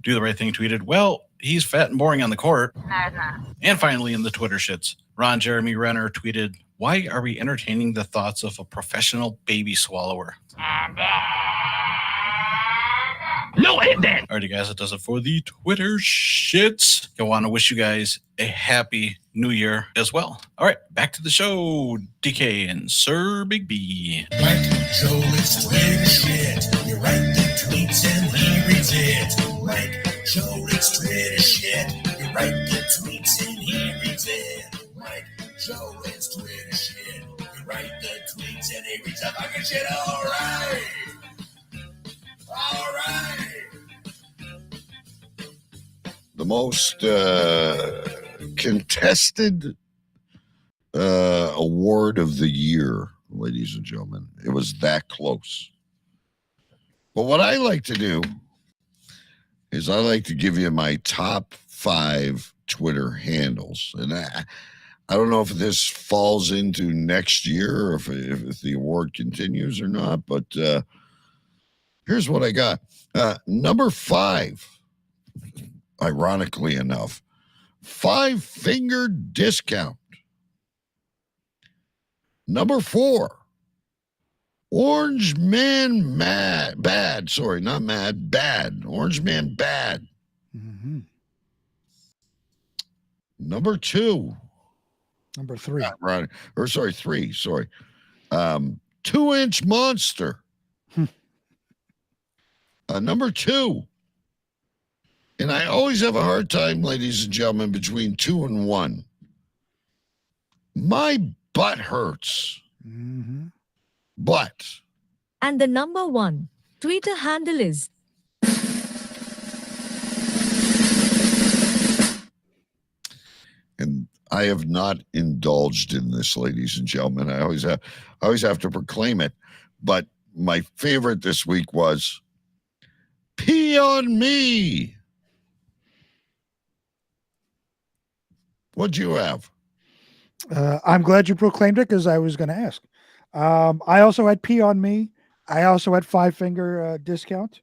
Do the Right Thing tweeted, well, he's fat and boring on the court. And finally in the Twitter shits, Ron Jeremy Renner tweeted, why are we entertaining the thoughts of a professional baby swallower? No, and then. Alrighty, guys, that does it for the Twitter shits. I want to wish you guys a happy new year as well. All right, back to the show. DK and Sir Big B. Mike Jolet's Twitter shit. You write the tweets and he reads it. Mike Jolet's Twitter shit. You write the tweets and he reads it. Mike Jolet's Twitter shit. You write the tweets and he reads the fucking shit. All right. All right. The most contested award of the year, ladies and gentlemen. It was that close. But what I like to do is I like to give you my top 5 Twitter handles. And I don't know if this falls into next year or if the award continues or not, but here's what I got. Number 5, ironically enough, 5-finger discount. Number 4, Orange Man Bad. Sorry, not mad, bad. Orange Man Bad. Mm-hmm. Number 2. Number 3. Right. Or sorry, 3. Sorry. 2-Inch Monster. Number 2. And I always have a hard time, ladies and gentlemen, between 2 and 1. My butt hurts. Mm-hmm. But. And the number 1 Twitter handle is. And I have not indulged in this, ladies and gentlemen. I always have to proclaim it. But my favorite this week was Pee on Me. What'd you have? I'm glad you proclaimed it because I was going to ask. I also had Pee on Me. I also had 5-finger discount.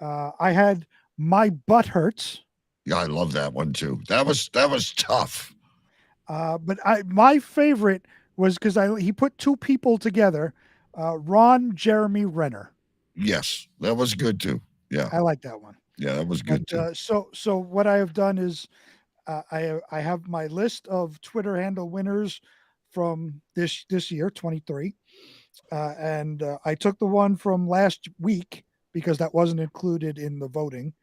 I had My Butt Hurts. Yeah, I love that one too. That was tough. But my favorite was because he put 2 people together. Ron Jeremy Renner. Yes, that was good too. Yeah, I like that one. Yeah, that was good too. So what I have done is I have my list of Twitter handle winners from this year, 23, and I took the one from last week because that wasn't included in the voting,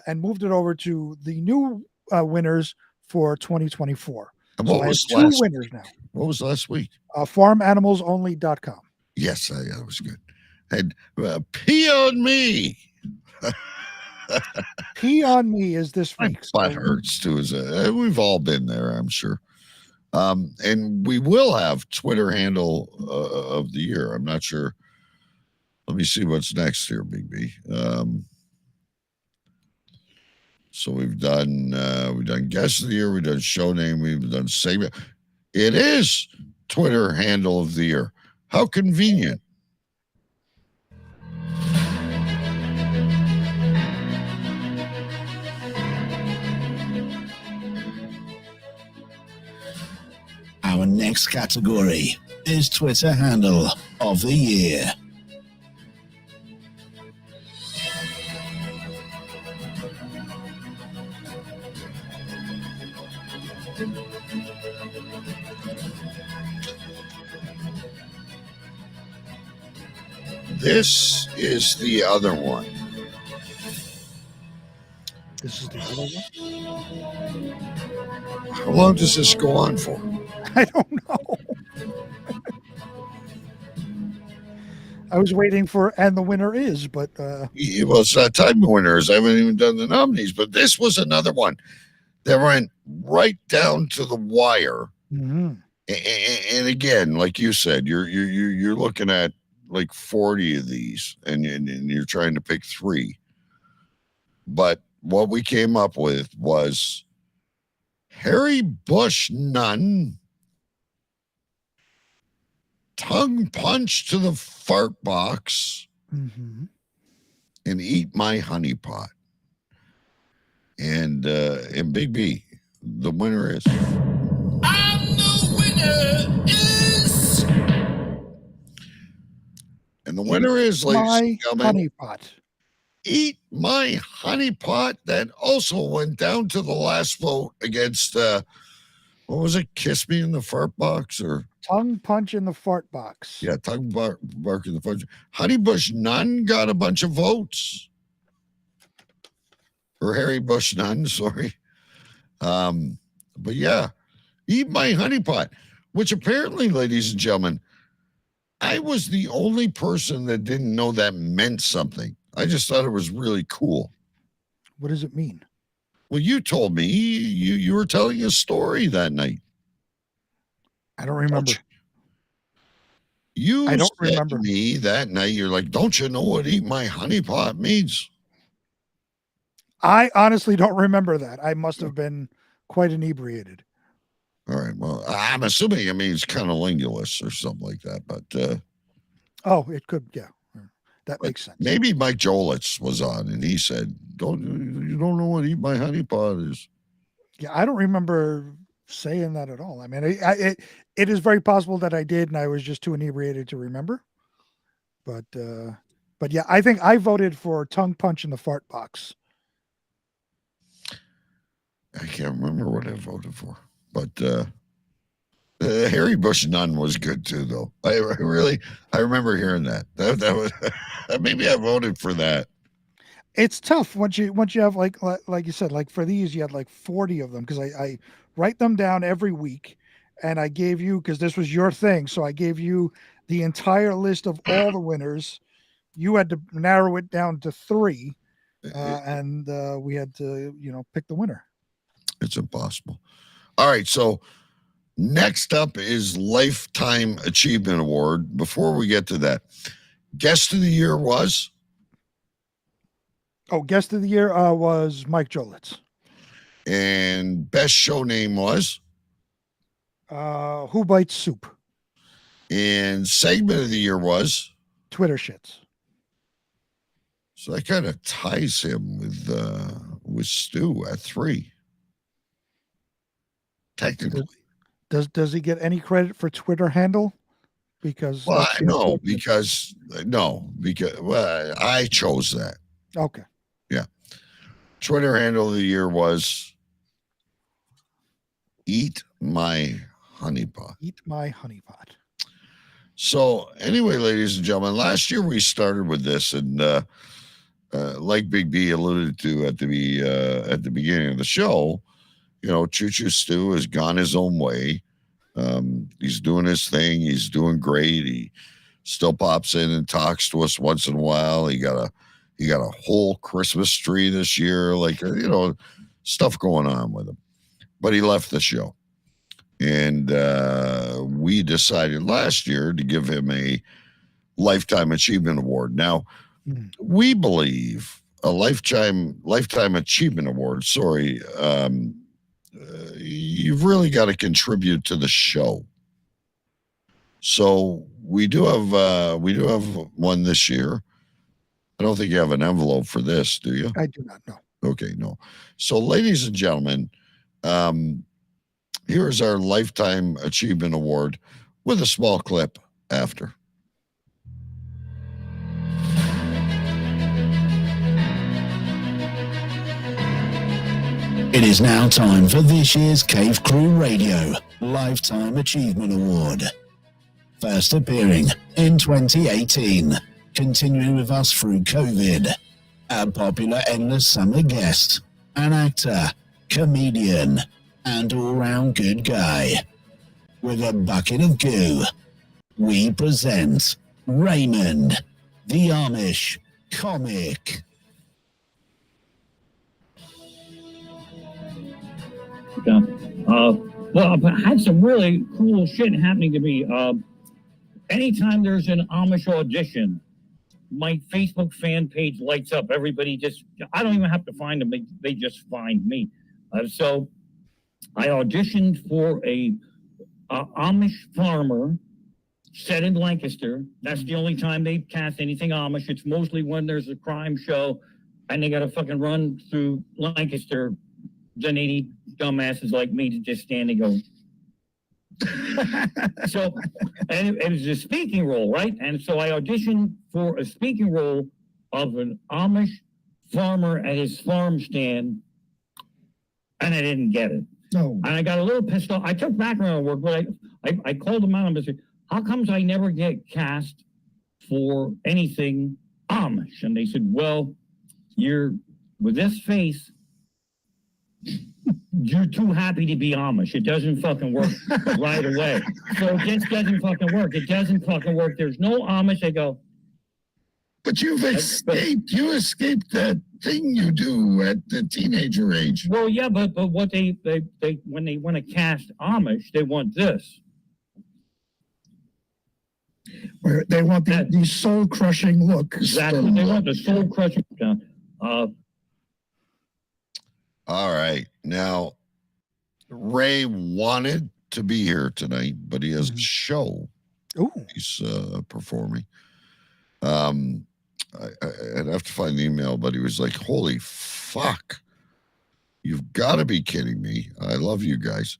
and moved it over to the new winners for 2024. And So what I have was two last winners week? now. What was last week? FarmAnimalsOnly.com. Yes, that was good. And pee on me. Pee on me is this My week. butt hurts too. We've all been there, I'm sure. And we will have Twitter handle of the year. I'm not sure. Let me see what's next here, Big B. So we've done guest of the year, we've done show name, we've done segment. It is Twitter handle of the year. How convenient. Our next category is Twitter handle of the year. This is the other one. This is the other one? How long does this go on for? I don't know. I was waiting for, and the winner is, but It was time winners. I haven't even done the nominees, but this was another one that went right down to the wire. mhm. And again, like you said, you're looking at like 40 of these, and you're trying to pick 3. But what we came up with was Harry Bush Nunn, tongue punch to the fart box, Mhm. and eat my honey pot. And Big B, the winner is. And the winner is, ladies my and gentlemen, honey pot. Eat My Honey Pot. That also went down to the last vote against, what was it? Kiss Me in the Fart Box, or? Tongue punch in the fart box. Yeah, tongue bark in the fart. Honey Bush Nunn got a bunch of votes. Or Harry Bush Nunn, sorry. But yeah, Eat My Honey Pot, which apparently, ladies and gentlemen, I was the only person that didn't know that meant something. I just thought it was really cool. What does it mean? Well, you told me you were telling a story that night. I don't remember. You I don't said remember. to me that night, you're like, don't you know what Eat My Honey Pot means? I honestly don't remember that. I must have been quite inebriated. All right. Well, I'm assuming it means cunnilingus or something like that. But Oh, it could. Yeah, that makes sense. maybe Mike Jolitz was on and he said, you don't know what Eat My Honey Pot is? Yeah, I don't remember saying that at all. I mean, it is very possible that I did, and I was just too inebriated to remember. But yeah, I think I voted for tongue punch in the fart box. I can't remember what I voted for. But Harry Bush Nunn was good too, though. I remember hearing that. That was maybe I voted for that. It's tough once you have like you said, like for these you had like 40 of them, because I write them down every week, and I gave you, because this was your thing, so I gave you the entire list of all the winners. You had to narrow it down to 3, and we had to pick the winner. It's impossible. All right, so next up is Lifetime Achievement Award. Before we get to that, guest of the year was? Oh, guest of the year was Mike Jolitz. And best show name was? Who Bites Soup. And segment of the year was? Twitter Shits. So that kind of ties him with Stu at 3. Technically. Does he get any credit for Twitter handle? Because because I chose that. Okay. Yeah. Twitter handle of the year was? Eat My Honeypot. Eat My Honeypot. So anyway, ladies and gentlemen, last year we started with this, and like Big B alluded to at the beginning of the show, you know, Choo Choo Stu has gone his own way. He's doing his thing. He's doing great. He still pops in and talks to us once in a while. He got a whole Christmas tree this year, like, you know, stuff going on with him. But he left the show. And we decided last year to give him a Lifetime Achievement Award. Now, we believe a Lifetime Achievement Award, you've really got to contribute to the show. So we do have one this year. I don't think you have an envelope for this, do you? I do not know. Okay, no. So, ladies and gentlemen, here's our Lifetime Achievement Award with a small clip after. It is now time for this year's Cave Crew Radio Lifetime Achievement Award. First appearing in 2018, continuing with us through COVID, our popular Endless Summer guest, an actor, comedian, and all-round good guy. With a bucket of goo, we present Raymond, the Amish comic. Well, I've had some really cool shit happening to me. Anytime there's an Amish audition, my Facebook fan page lights up. Everybody I don't even have to find them. They just find me. So I auditioned for a Amish farmer set in Lancaster. That's the only time they cast anything Amish. It's mostly when there's a crime show and they got to fucking run through Lancaster. Then they need dumbasses like me to just stand and go. So, and it was a speaking role, right? And so I auditioned for a speaking role of an Amish farmer at his farm stand, and I didn't get it. No. And I got a little pissed off. I took background work, but I called them out and I said, how comes I never get cast for anything Amish? And they said, well, you're with this face, you're too happy to be Amish. It doesn't fucking work right away. So it just doesn't fucking work. It doesn't fucking work. There's no Amish. I go. But you've escaped. You escaped that thing you do at the teenager age. Well, yeah, but what they when they want to cast Amish, they want this. Where they want the soul crushing look. Exactly. They want the soul crushing. All right. Now, Ray wanted to be here tonight, but he has a show. He's performing. I'd have to find the email, but he was like, holy fuck. You've got to be kidding me. I love you guys.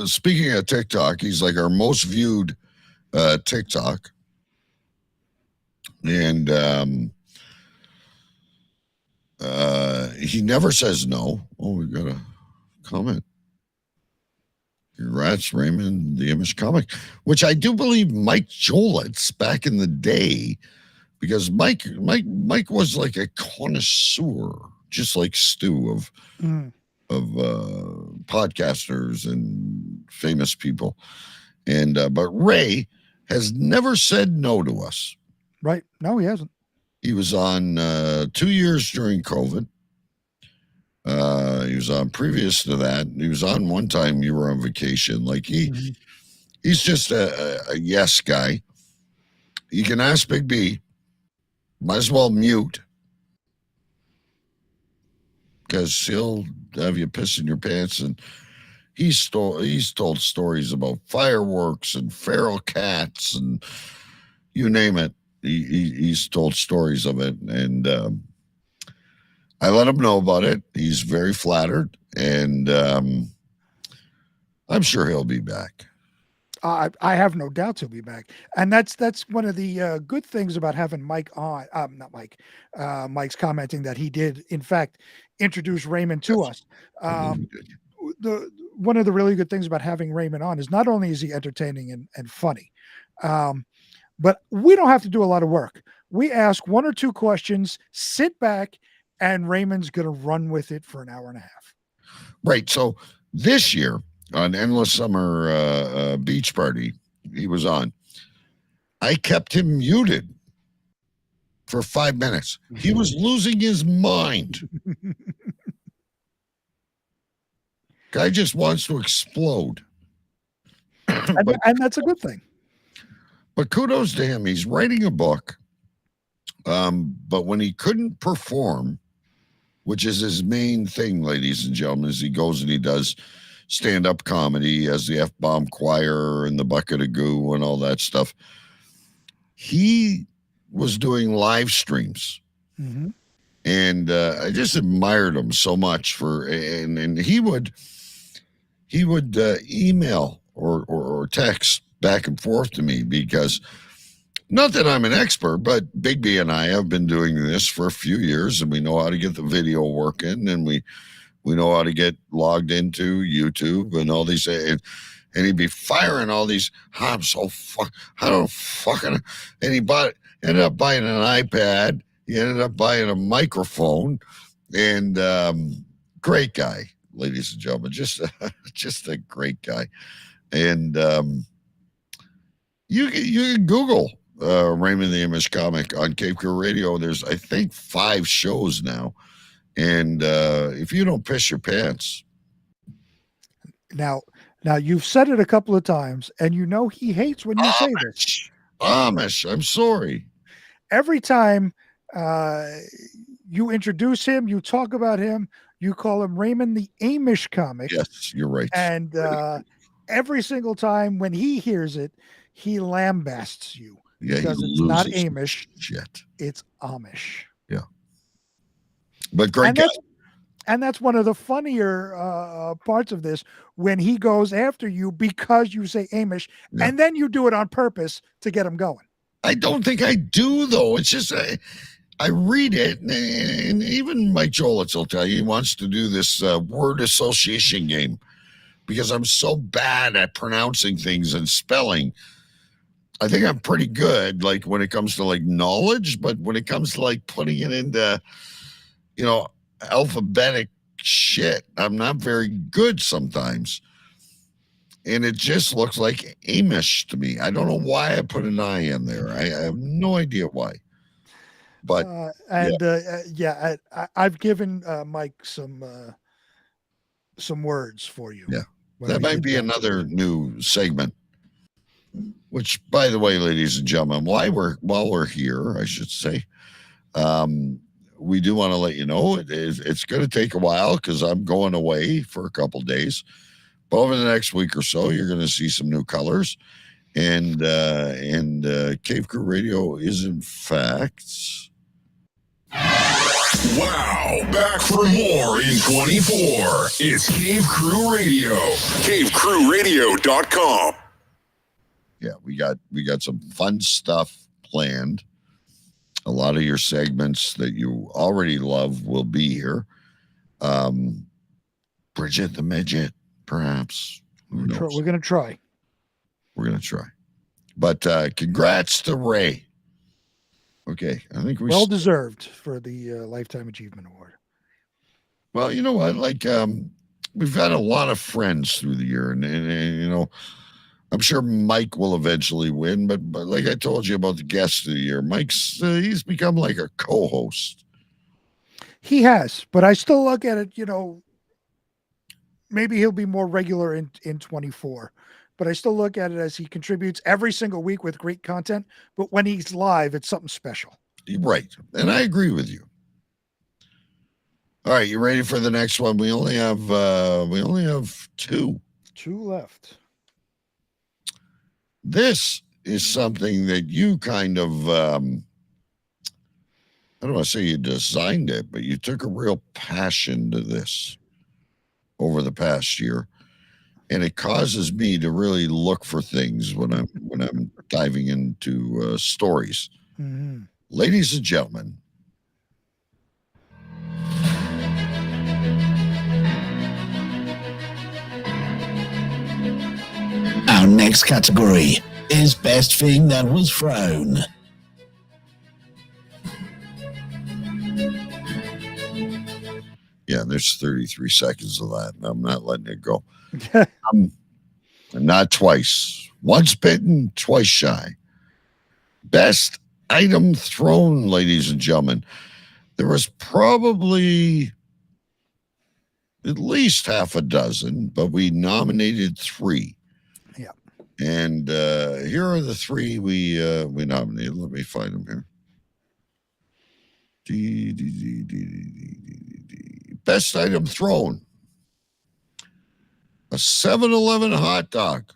Speaking of TikTok, he's like our most viewed TikTok. And he never says no. Oh, we got a comment. Congrats, Raymond, the Amish comic, which I do believe Mike Jolitz back in the day, because Mike was like a connoisseur, just like Stu of podcasters and famous people. And but Ray has never said no to us. Right. No, he hasn't. He was on 2 years during COVID. He was on previous to that. He was on one time you were on vacation. Like he's just a yes guy. You can ask Big B. Might as well mute, because he'll have you pissing your pants. And he's told stories about fireworks and feral cats and you name it. He's told stories of it, and I let him know about it. He's very flattered, and I'm sure he'll be back. I have no doubts he'll be back, and that's one of the good things about having Mike on. Not Mike. Mike's commenting that he did, in fact, introduce Raymond to us. one of the really good things about having Raymond on is not only is he entertaining and funny, but we don't have to do a lot of work. We ask 1 or 2 questions, sit back, and Raymond's going to run with it for an hour and a half. Right. So this year on Endless Summer Beach Party, he was on. I kept him muted for 5 minutes. He was losing his mind. Guy just wants to explode. and that's a good thing. But kudos to him. He's writing a book. But when he couldn't perform, which is his main thing, ladies and gentlemen, is he goes and he does stand-up comedy as the F-Bomb Choir and the Bucket of Goo and all that stuff. He was doing live streams. Mm-hmm. And I just admired him so much and he would email or text back and forth to me, because not that I'm an expert, but Big B and I have been doing this for a few years, and we know how to get the video working, and we know how to get logged into YouTube and all these, and he'd be firing all these, and he ended up buying an iPad. He ended up buying a microphone, and great guy, ladies and gentlemen, just a great guy. And you can Google Raymond the Amish Comic on Cape Crew Radio. There's, I think, 5 shows now. And if you don't piss your pants. Now you've said it a couple of times, and he hates when you say this. Amish, I'm sorry. Every time you introduce him, you talk about him, you call him Raymond the Amish Comic. Yes, you're right. And every single time when he hears it, he lambasts you. Yeah, because it's not Amish. Shit. It's Amish. Yeah. But great guy. And that's one of the funnier parts of this, when he goes after you because you say Amish, and then you do it on purpose to get him going. I don't think I do, though. It's just I read it, and even Mike Jolitz will tell you he wants to do this word association game, because I'm so bad at pronouncing things and spelling. I think I'm pretty good, like when it comes to like knowledge, but when it comes to like putting it into, alphabetic shit, I'm not very good sometimes. And it just looks like Amish to me. I don't know why I put an I in there. I have no idea why. But I've given Mike some words for you. Yeah, that might be another new segment. Which, by the way, ladies and gentlemen, while we're here, I should say, we do want to let you know it's going to take a while, because I'm going away for a couple of days. But over the next week or so, you're going to see some new colors, and Cave Crew Radio is in fact. Wow, back for more in 24. It's Cave Crew Radio. CaveCrewRadio.com. Yeah, we got some fun stuff planned. A lot of your segments that you already love will be here. Bridget the Midget, perhaps. Who knows? We're going to try. We're going to try. But congrats to Ray. Okay, I think we well deserved for the Lifetime Achievement Award. Well, you know what? Like, we've had a lot of friends through the year, and I'm sure Mike will eventually win, but like I told you about the guest of the year, Mike's he's become like a co-host. He has, but I still look at it, maybe he'll be more regular in 24, but I still look at it as he contributes every single week with great content, but when he's live, it's something special. Right. And I agree with you. All right, you ready for the next one? We only have 2. 2 left. This is something that you kind of, I don't want to say you designed it, but you took a real passion to this over the past year. And it causes me to really look for things when I'm diving into stories. Mm-hmm. Ladies and gentlemen, next category is best thing that was thrown. Yeah, there's 33 seconds of that, and I'm not letting it go. Not twice. Once bitten, twice shy. Best item thrown, ladies and gentlemen. There was probably at least half a dozen, but we nominated 3. Yeah. And here are the 3 we nominated. Let me find them here. Best item thrown. A 7-Eleven hot dog.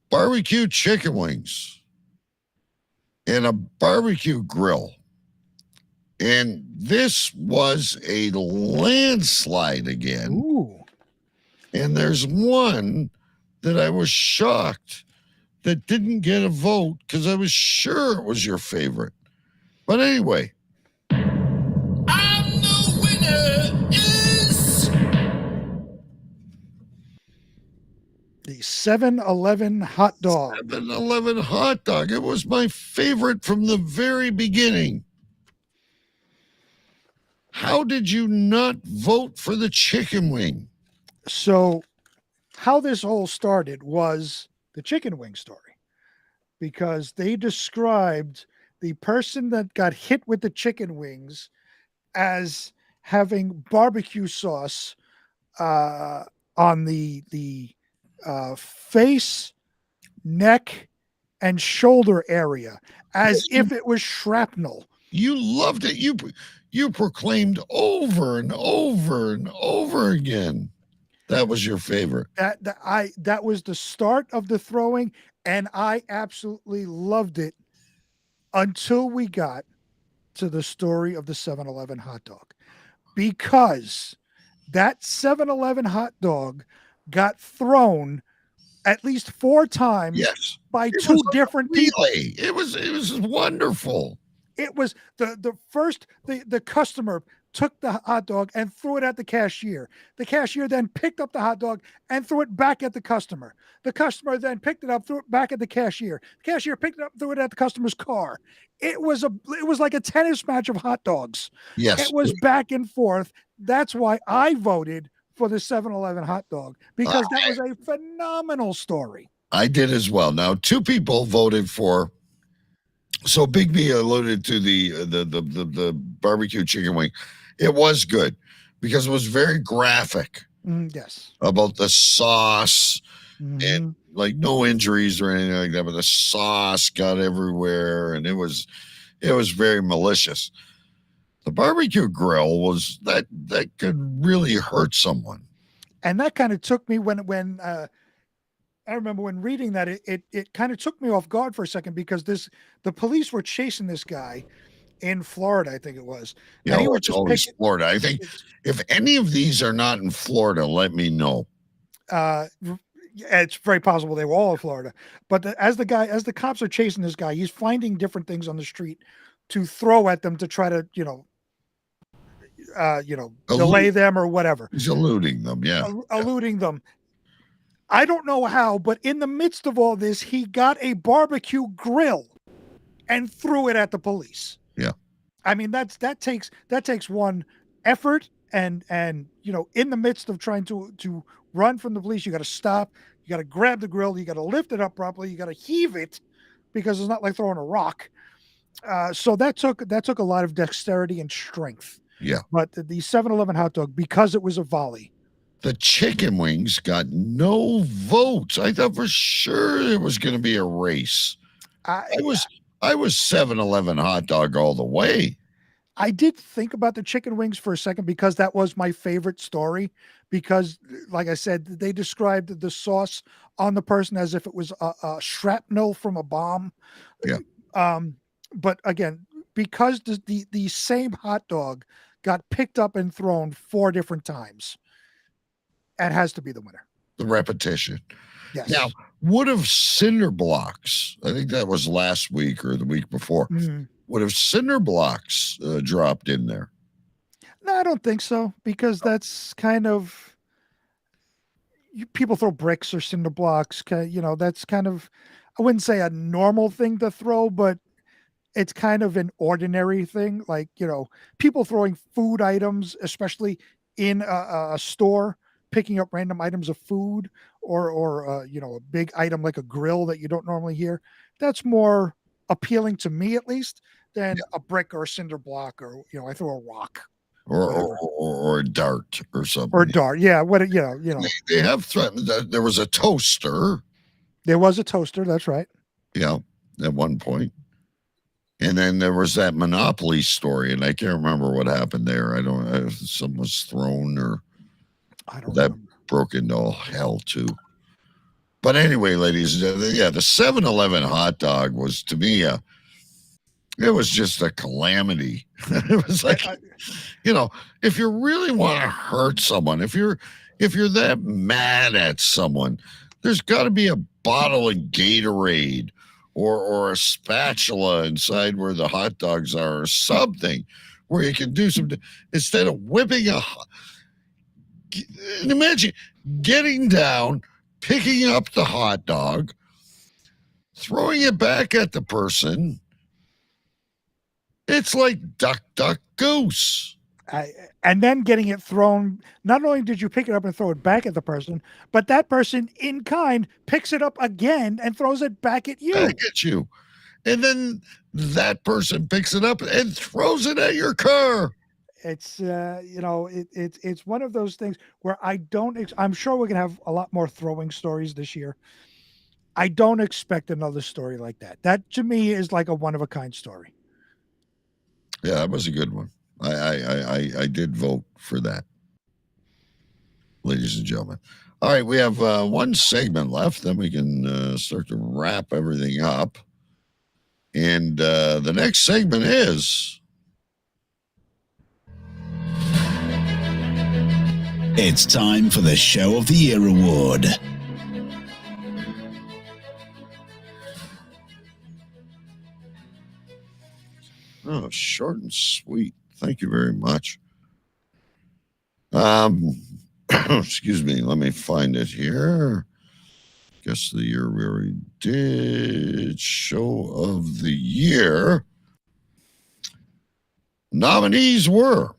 Barbecue chicken wings. And a barbecue grill. And this was a landslide again. Ooh. And there's one that I was shocked that didn't get a vote because I was sure it was your favorite. But anyway. And the winner is the 7-Eleven hot dog. 7-Eleven hot dog. It was my favorite from the very beginning. How did you not vote for the chicken wing? So how this all started was the chicken wing story, because they described the person that got hit with the chicken wings as having barbecue sauce on the face, neck, and shoulder area, as if it was shrapnel. You loved it. You proclaimed over and over and over again that was your favorite. That was the start of the throwing, and I absolutely loved it until we got to the story of the 7-Eleven hot dog, because that 7-Eleven hot dog got thrown at least 4 times by 2 different people. It was wonderful. It was the customer took the hot dog and threw it at the cashier. The cashier then picked up the hot dog and threw it back at the customer. The customer then picked it up, threw it back at the cashier. The cashier picked it up, threw it at the customer's car. It was like a tennis match of hot dogs. Yes. It was back and forth. That's why I voted for the 7-Eleven hot dog, because that was a phenomenal story. I did as well. Now, 2 people voted for. So Big B alluded to the barbecue chicken wing. It was good because it was very graphic. Yes. About the sauce and like no injuries or anything like that, but the sauce got everywhere and it was very malicious. The barbecue grill was that could really hurt someone. And that kind of took me when I remember when reading that, it kind of took me off guard for a second, because the police were chasing this guy in Florida, I think it was. Yeah, it's always Florida. I think if any of these are not in Florida, let me know. It's very possible they were all in Florida. But as the cops are chasing this guy, he's finding different things on the street to throw at them to try to, delay them or whatever. He's eluding them, yeah. Eluding them. I don't know how, but in the midst of all this, he got a barbecue grill and threw it at the police. Yeah. I mean, that takes one effort and in the midst of trying to run from the police, you got to stop, you got to grab the grill, you got to lift it up properly, you got to heave it, because it's not like throwing a rock. So that took a lot of dexterity and strength. Yeah. But the 7-Eleven hot dog, because it was a volley. The chicken wings got no votes. I thought for sure it was going to be a race. I was 7-Eleven hot dog all the way. I did think about the chicken wings for a second, because that was my favorite story, because like I said, they described the sauce on the person as if it was a shrapnel from a bomb. Yeah. But again, because the same hot dog got picked up and thrown 4 different times, it has to be the winner. The repetition. Yes. Now, would have cinder blocks, I think that was last week or the week before, would have cinder blocks dropped in there? No, I don't think so, because that's kind of, people throw bricks or cinder blocks. That's kind of, I wouldn't say a normal thing to throw, but it's kind of an ordinary thing. Like, people throwing food items, especially in a store, picking up random items of food or a big item like a grill that you don't normally hear. That's more appealing to me, at least, than a brick or a cinder block, or, I throw a rock. Or a dart or something. Or a dart. Yeah. They have threatened that there was a toaster. There was a toaster. That's right. Yeah. At one point. And then there was that Monopoly story, and I can't remember what happened there. I don't know if something was thrown or that broke into all hell too. But anyway, ladies, the 7-Eleven hot dog was, to me, it was just a calamity. It was like, if you really want to hurt someone, if you're that mad at someone, there's got to be a bottle of Gatorade or a spatula inside where the hot dogs are, or something where you can do some, instead of whipping imagine getting down, picking up the hot dog, throwing it back at the person. It's like duck, duck, goose. And then getting it thrown. Not only did you pick it up and throw it back at the person, but that person in kind picks it up again and throws it back at you. Back at you. And then that person picks it up and throws it at your car. It's, it's one of those things where I'm sure we're going to have a lot more throwing stories this year. I don't expect another story like that. That, to me, is like a one-of-a-kind story. Yeah, that was a good one. I did vote for that, ladies and gentlemen. All right, we have one segment left. Then we can start to wrap everything up. And the next segment is... It's time for the Show of the Year award. Oh, short and sweet. Thank you very much. Excuse me. Let me find it here. Guess the year we already did. Show of the Year. Nominees were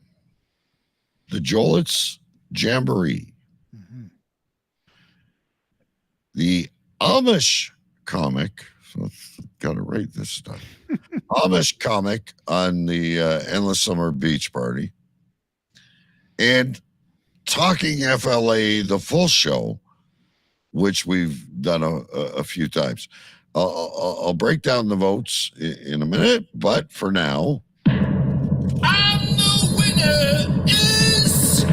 the Jolitz Jamboree, the Amish comic. So got to write this stuff. Amish comic on the Endless Summer Beach Party, and Talking FLA, the full show, which we've done a few times. I'll break down the votes in a minute, but for now, And the winner is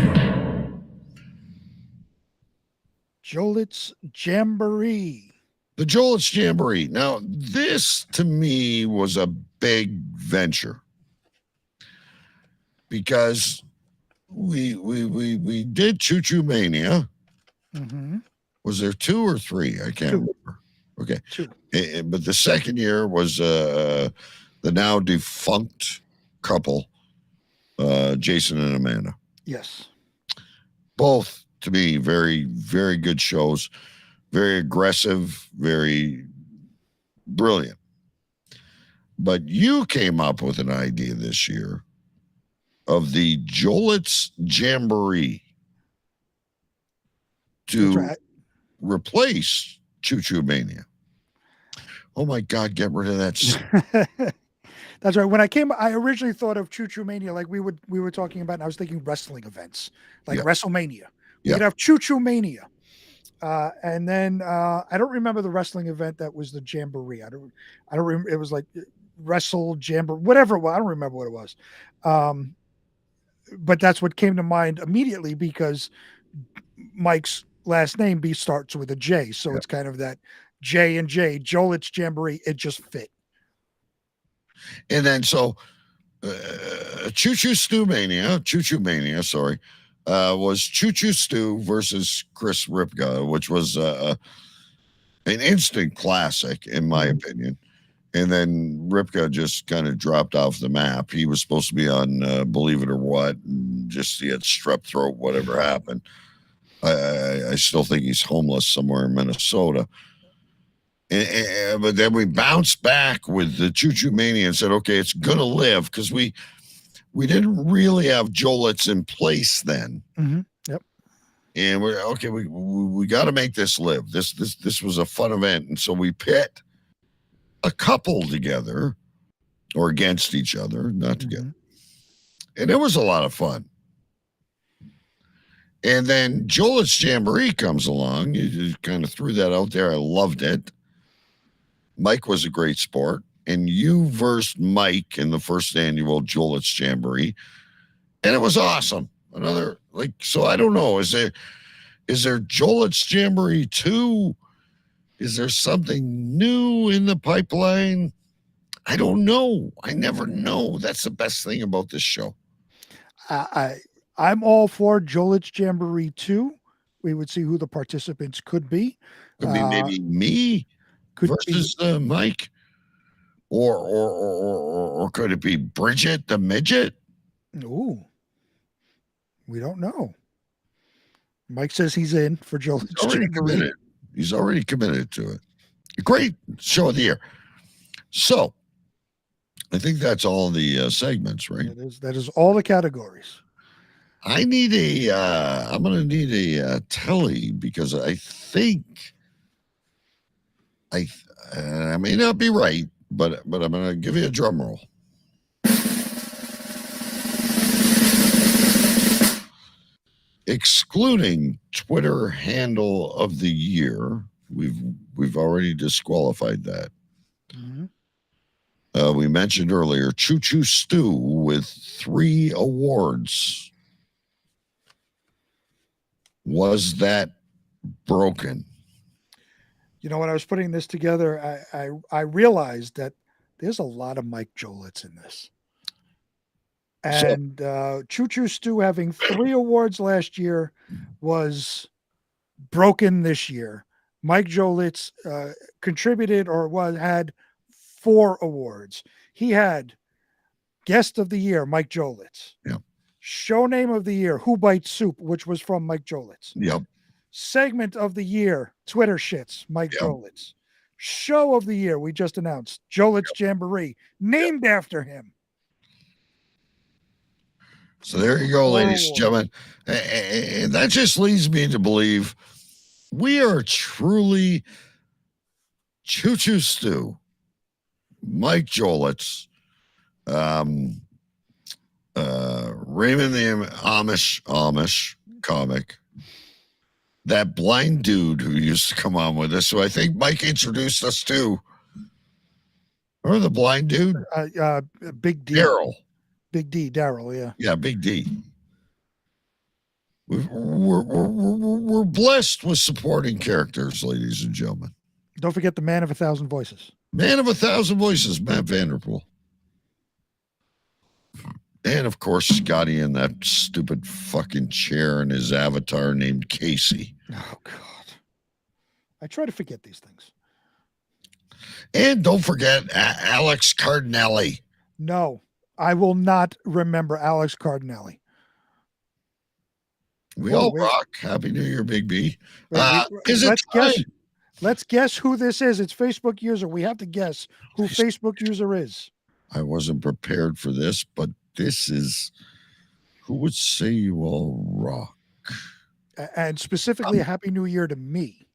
Jolitz Jamboree. the Jolitz Jamboree. Now, this to me was a big venture because we did Choo Choo Mania. Mm-hmm. Was there 2 or 3? I can't remember. Okay. 2. But the second year was the now defunct couple, Jason and Amanda. Yes. Both, to me, very, very good shows. Very aggressive, very brilliant. But you came up with an idea this year of the Jolitz Jamboree to replace Choo Choo Mania. Oh my God, get rid of that. That's right. When I originally thought of Choo Choo Mania, like we were talking about, and I was thinking wrestling events, like WrestleMania. We could have Choo Choo Mania. And then I don't remember the wrestling event that was the Jamboree. I don't remember. It was like Wrestle Jamboree, whatever it was. I don't remember what it was. But that's what came to mind immediately because Mike's last name starts with a J. So it's kind of that J and J, Jolitz Jamboree. It just fit. And then so Choo Choo Mania, sorry, was Choo Choo Stew versus Chris Ripka, which was an instant classic, in my opinion. And then Ripka just kind of dropped off the map. He was supposed to be on Believe It or What, and just he had strep throat, whatever happened. I still think he's homeless somewhere in Minnesota. But then we bounced back with the Choo Choo Mania and said, okay, it's going to live, because we didn't really have Jolitz in place then. Mm-hmm. Yep. And we're okay. We got to make this live. This was a fun event, and so we pit a couple together or against each other, not together, and it was a lot of fun. And then Jolitz Jamboree comes along. You kind of threw that out there. I loved it. Mike was a great sport, and you versed Mike in the first annual Jolitz Jamboree, and it was awesome. Another, so I don't know. Is there Jolitz Jamboree 2? Is there something new in the pipeline? I don't know. I never know. That's the best thing about this show. I'm all for Jolitz Jamboree 2. We would see who the participants could be. Could be maybe me versus Mike, or could it be Bridget the midget? Ooh, we don't know. Mike says he's in for Jolitz Jamboree. He's already committed to it. Great show of the year. So, I think that's all the segments, right? That is all the categories. I need I'm going to need a telly, because I think I may not be right, but I'm going to give you a drum roll. Excluding Twitter handle of the year, we've already disqualified that. Mm-hmm. We mentioned earlier Choo Choo Stew with 3 awards. Was that broken? You know, when I was putting this together, I realized that there's a lot of Mike Jolitz in this. And Choo Choo Stew having 3 awards last year was broken this year. Mike Jolitz contributed had 4 awards. He had Guest of the Year, Mike Jolitz. Yep. Show Name of the Year, Who Bites Soup, which was from Mike Jolitz. Yep. Segment of the Year, Twitter Shits, Mike Jolitz. Show of the Year, we just announced, Jolitz Jamboree, named after him. So there you go, ladies and gentlemen. And that just leads me to believe we are truly Choo Choo Stew, Mike Jolitz, Raymond the Amish comic, that blind dude who used to come on with us, who I think Mike introduced us to. Remember the blind dude? Big D. Daryl. Big D, Daryl, yeah. Yeah, Big D. We're blessed with supporting characters, ladies and gentlemen. Don't forget the Man of 1,000 Voices. Man of 1,000 Voices, Matt Vanderpool. And, of course, Scotty in that stupid fucking chair and his avatar named Casey. Oh, God. I try to forget these things. And don't forget Alex Cardinelli. No, I will not remember Alex Cardinelli. We all rock. Happy New Year, Big B. Let's guess who this is. It's Facebook user. We have to guess who Facebook user is. I wasn't prepared for this, but this is who would say you all rock. And specifically, a Happy New Year to me.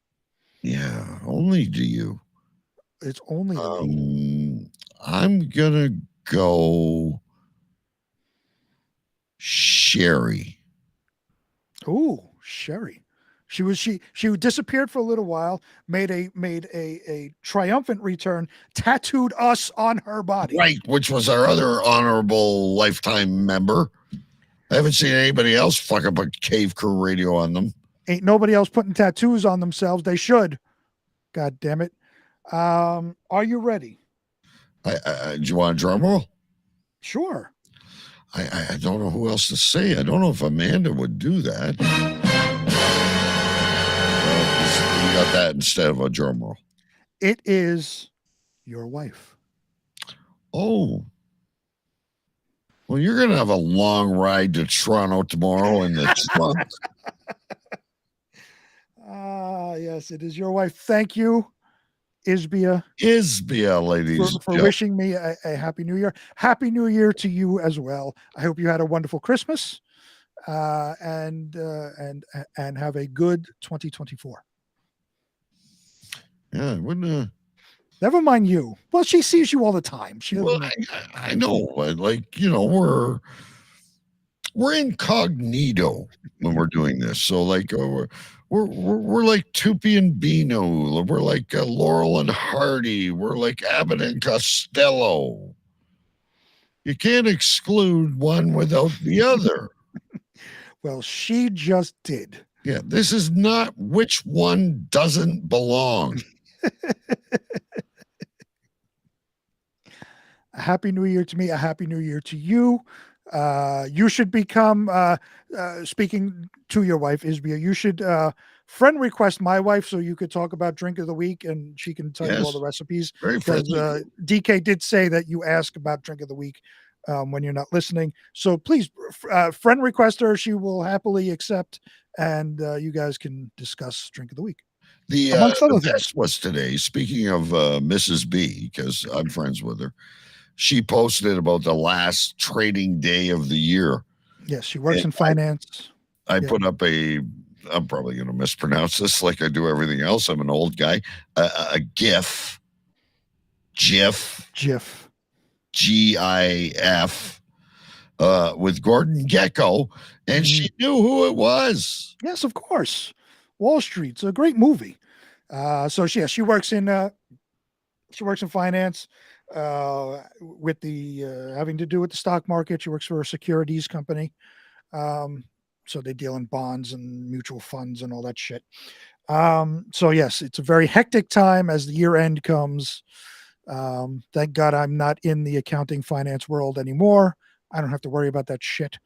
Yeah, only to you. It's only to me. I'm gonna go Sherry. Ooh, Sherry. She disappeared for a little while, made a triumphant return, tattooed us on her body. Right, which was our other honorable lifetime member. I haven't seen anybody else fuck up a Cave Crew radio on them. Ain't nobody else putting tattoos on themselves. They should. God damn it. Are you ready? Do you want a drum roll? Sure. I don't know who else to say. I don't know if Amanda would do that. We got that instead of a drum roll. It is your wife. Oh. Well, you're going to have a long ride to Toronto tomorrow in the trunk. Yes, it is your wife. Thank you, Isbia, ladies. for wishing me a happy new year. Happy new year to you as well. I hope you had a wonderful Christmas, and have a good 2024. Yeah, wouldn't. Never mind you. Well, she sees you all the time. She doesn't. Well, I know, but like, you know, we're incognito when we're doing this. So like, we're like Tupi and Bino. We're like Laurel and Hardy. We're like Abbott and Costello. You can't exclude one without the other. Well, she just did. Yeah, this is not which one doesn't belong. A happy new year to me. A happy new year to you. You should become, speaking to your wife, Isbia, you should friend request my wife so you could talk about drink of the week and she can tell you all the recipes. Very because DK did say that you ask about drink of the week when you're not listening. So please friend request her. She will happily accept, and you guys can discuss drink of the week. The best was today, speaking of Mrs. B, because I'm friends with her. She posted about the last trading day of the year. Yes, she works in finance. I put up I'm probably going to mispronounce this like I do everything else. I'm an old guy. A GIF. GIF. GIF. With Gordon Gekko. And she knew who it was. Yes, of course. Wall Street's a great movie. So she works in finance. With the having to do with the stock market. She works for a securities company. So they deal in bonds and mutual funds and all that shit. So yes, it's a very hectic time as the year end comes. Thank God I'm not in the accounting finance world anymore. I don't have to worry about that shit.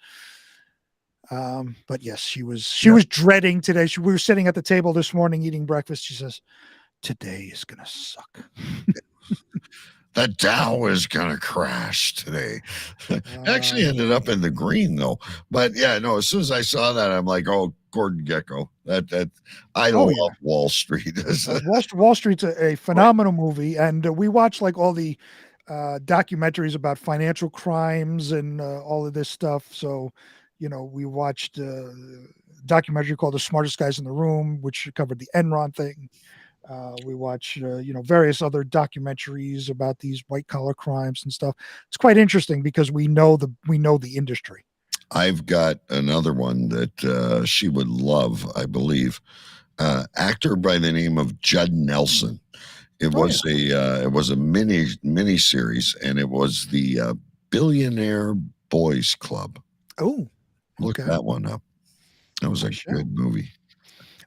But yes, she was dreading today. We were sitting at the table this morning eating breakfast. She says, "Today is gonna suck." The Dow is gonna crash today. Actually ended up in the green though. But yeah, no, as soon as I saw that, I'm like, oh, Gordon Gekko. That I love Wall Street. Wall Street's a phenomenal movie, and we watch like all the documentaries about financial crimes and all of this stuff. So, you know, we watched a documentary called "The Smartest Guys in the Room," which covered the Enron thing. We watch, various other documentaries about these white collar crimes and stuff. It's quite interesting because we know the industry. I've got another one that she would love, I believe. Actor by the name of Judd Nelson. It was a mini series, and it was the Billionaire Boys Club. Oh, look that one up. That was a good movie.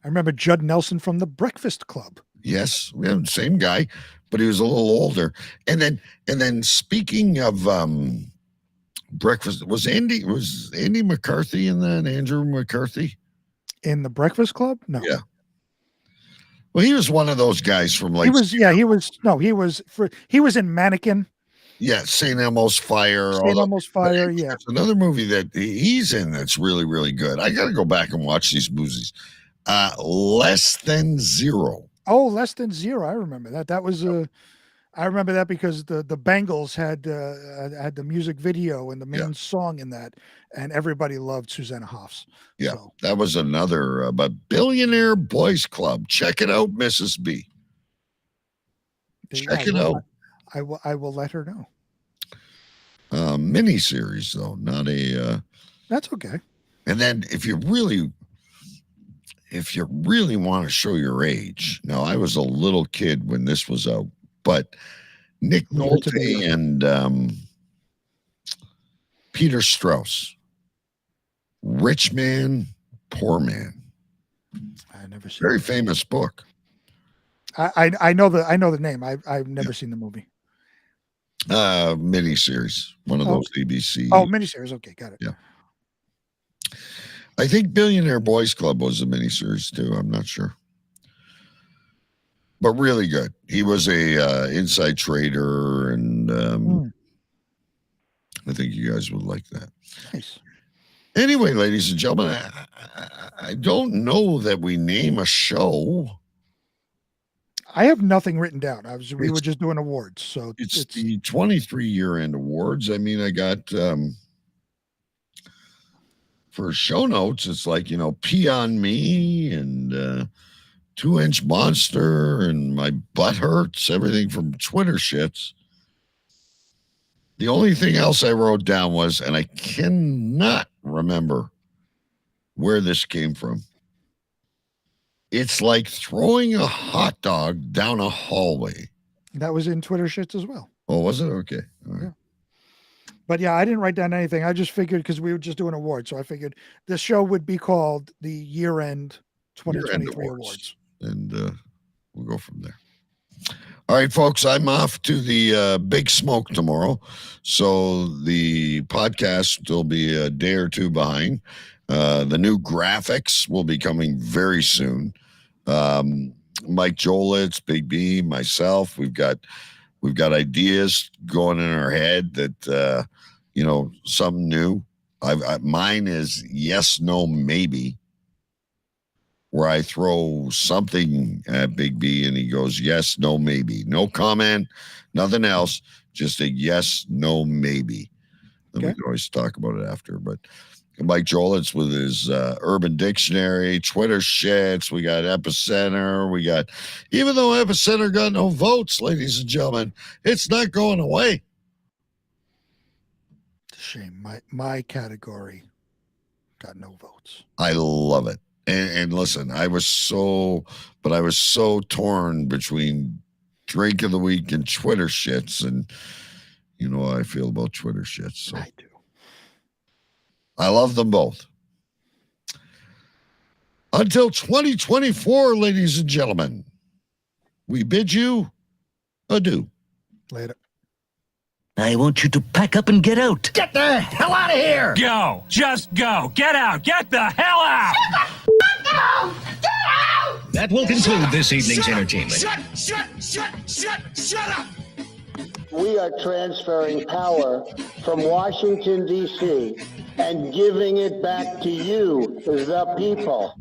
I remember Judd Nelson from The Breakfast Club. Yes, same guy, but he was a little older. And then speaking of breakfast, was Andy McCarthy in that? Andrew McCarthy in The Breakfast Club? No. Yeah. Well, he was one of those guys from like he was in Mannequin. Yeah, St. Elmo's Fire. St. Elmo's Fire, yeah. That's another movie that he's in that's really, really good. I got to go back and watch these movies. Less Than Zero. Oh, Less Than Zero. I remember that. That was I remember that because the Bengals had the music video and the main song in that, and everybody loved Susanna Hoffs. Yeah, so. That was another but Billionaire Boys Club. Check it out, Mrs. B. Check it out. I will let her know. Mini series though, not a. That's okay. And then if you really want to show your age, now I was a little kid when this was out, but Nick Nolte and Peter Strauss, Rich Man, Poor Man. I never seen. Very famous book. I know the name. I've never seen the movie. Miniseries, one of those ABC. Oh, miniseries. Okay, got it. Yeah. I think Billionaire Boys Club was a miniseries too. I'm not sure, but really good. He was a inside trader, and I think you guys would like that. Nice. Anyway, ladies and gentlemen, I don't know that we name a show. I have nothing written down. We were just doing awards. So it's the 23 year-end awards. I mean, I got for show notes, it's like, Pee on Me and 2-Inch Monster and My Butt Hurts, everything from Twitter shits. The only thing else I wrote down was, and I cannot remember where this came from. It's like throwing a hot dog down a hallway. That was in Twitter shits as well. Oh, was it? Okay. All right. Yeah. But yeah, I didn't write down anything. I just figured because we were just doing awards. So I figured the show would be called the Year-End 2023 Awards. And we'll go from there. All right, folks, I'm off to the Big Smoke tomorrow. So the podcast will be a day or two behind. The new graphics will be coming very soon. Mike Jolitz, Big B, myself, we've got ideas going in our head that, something new. Mine is yes, no, maybe, where I throw something at Big B and he goes, yes, no, maybe. No comment, nothing else, just a yes, no, maybe. Then we can always talk about it after. But Mike Jolitz with his Urban Dictionary, Twitter shits. We got Epicenter. We got, even though Epicenter got no votes, ladies and gentlemen, it's not going away. It's a shame. My category got no votes. I love it. And listen, I was so torn between Drink of the Week and Twitter shits. And you know how I feel about Twitter shits. So. I do. I love them both. Until 2024, ladies and gentlemen, we bid you adieu. Later. I want you to pack up and get out. Get the hell out of here! Go! Just go! Get out! Get the hell out! That will conclude this evening's entertainment. Shut up! We are transferring power from Washington, D.C., and giving it back to you, the people.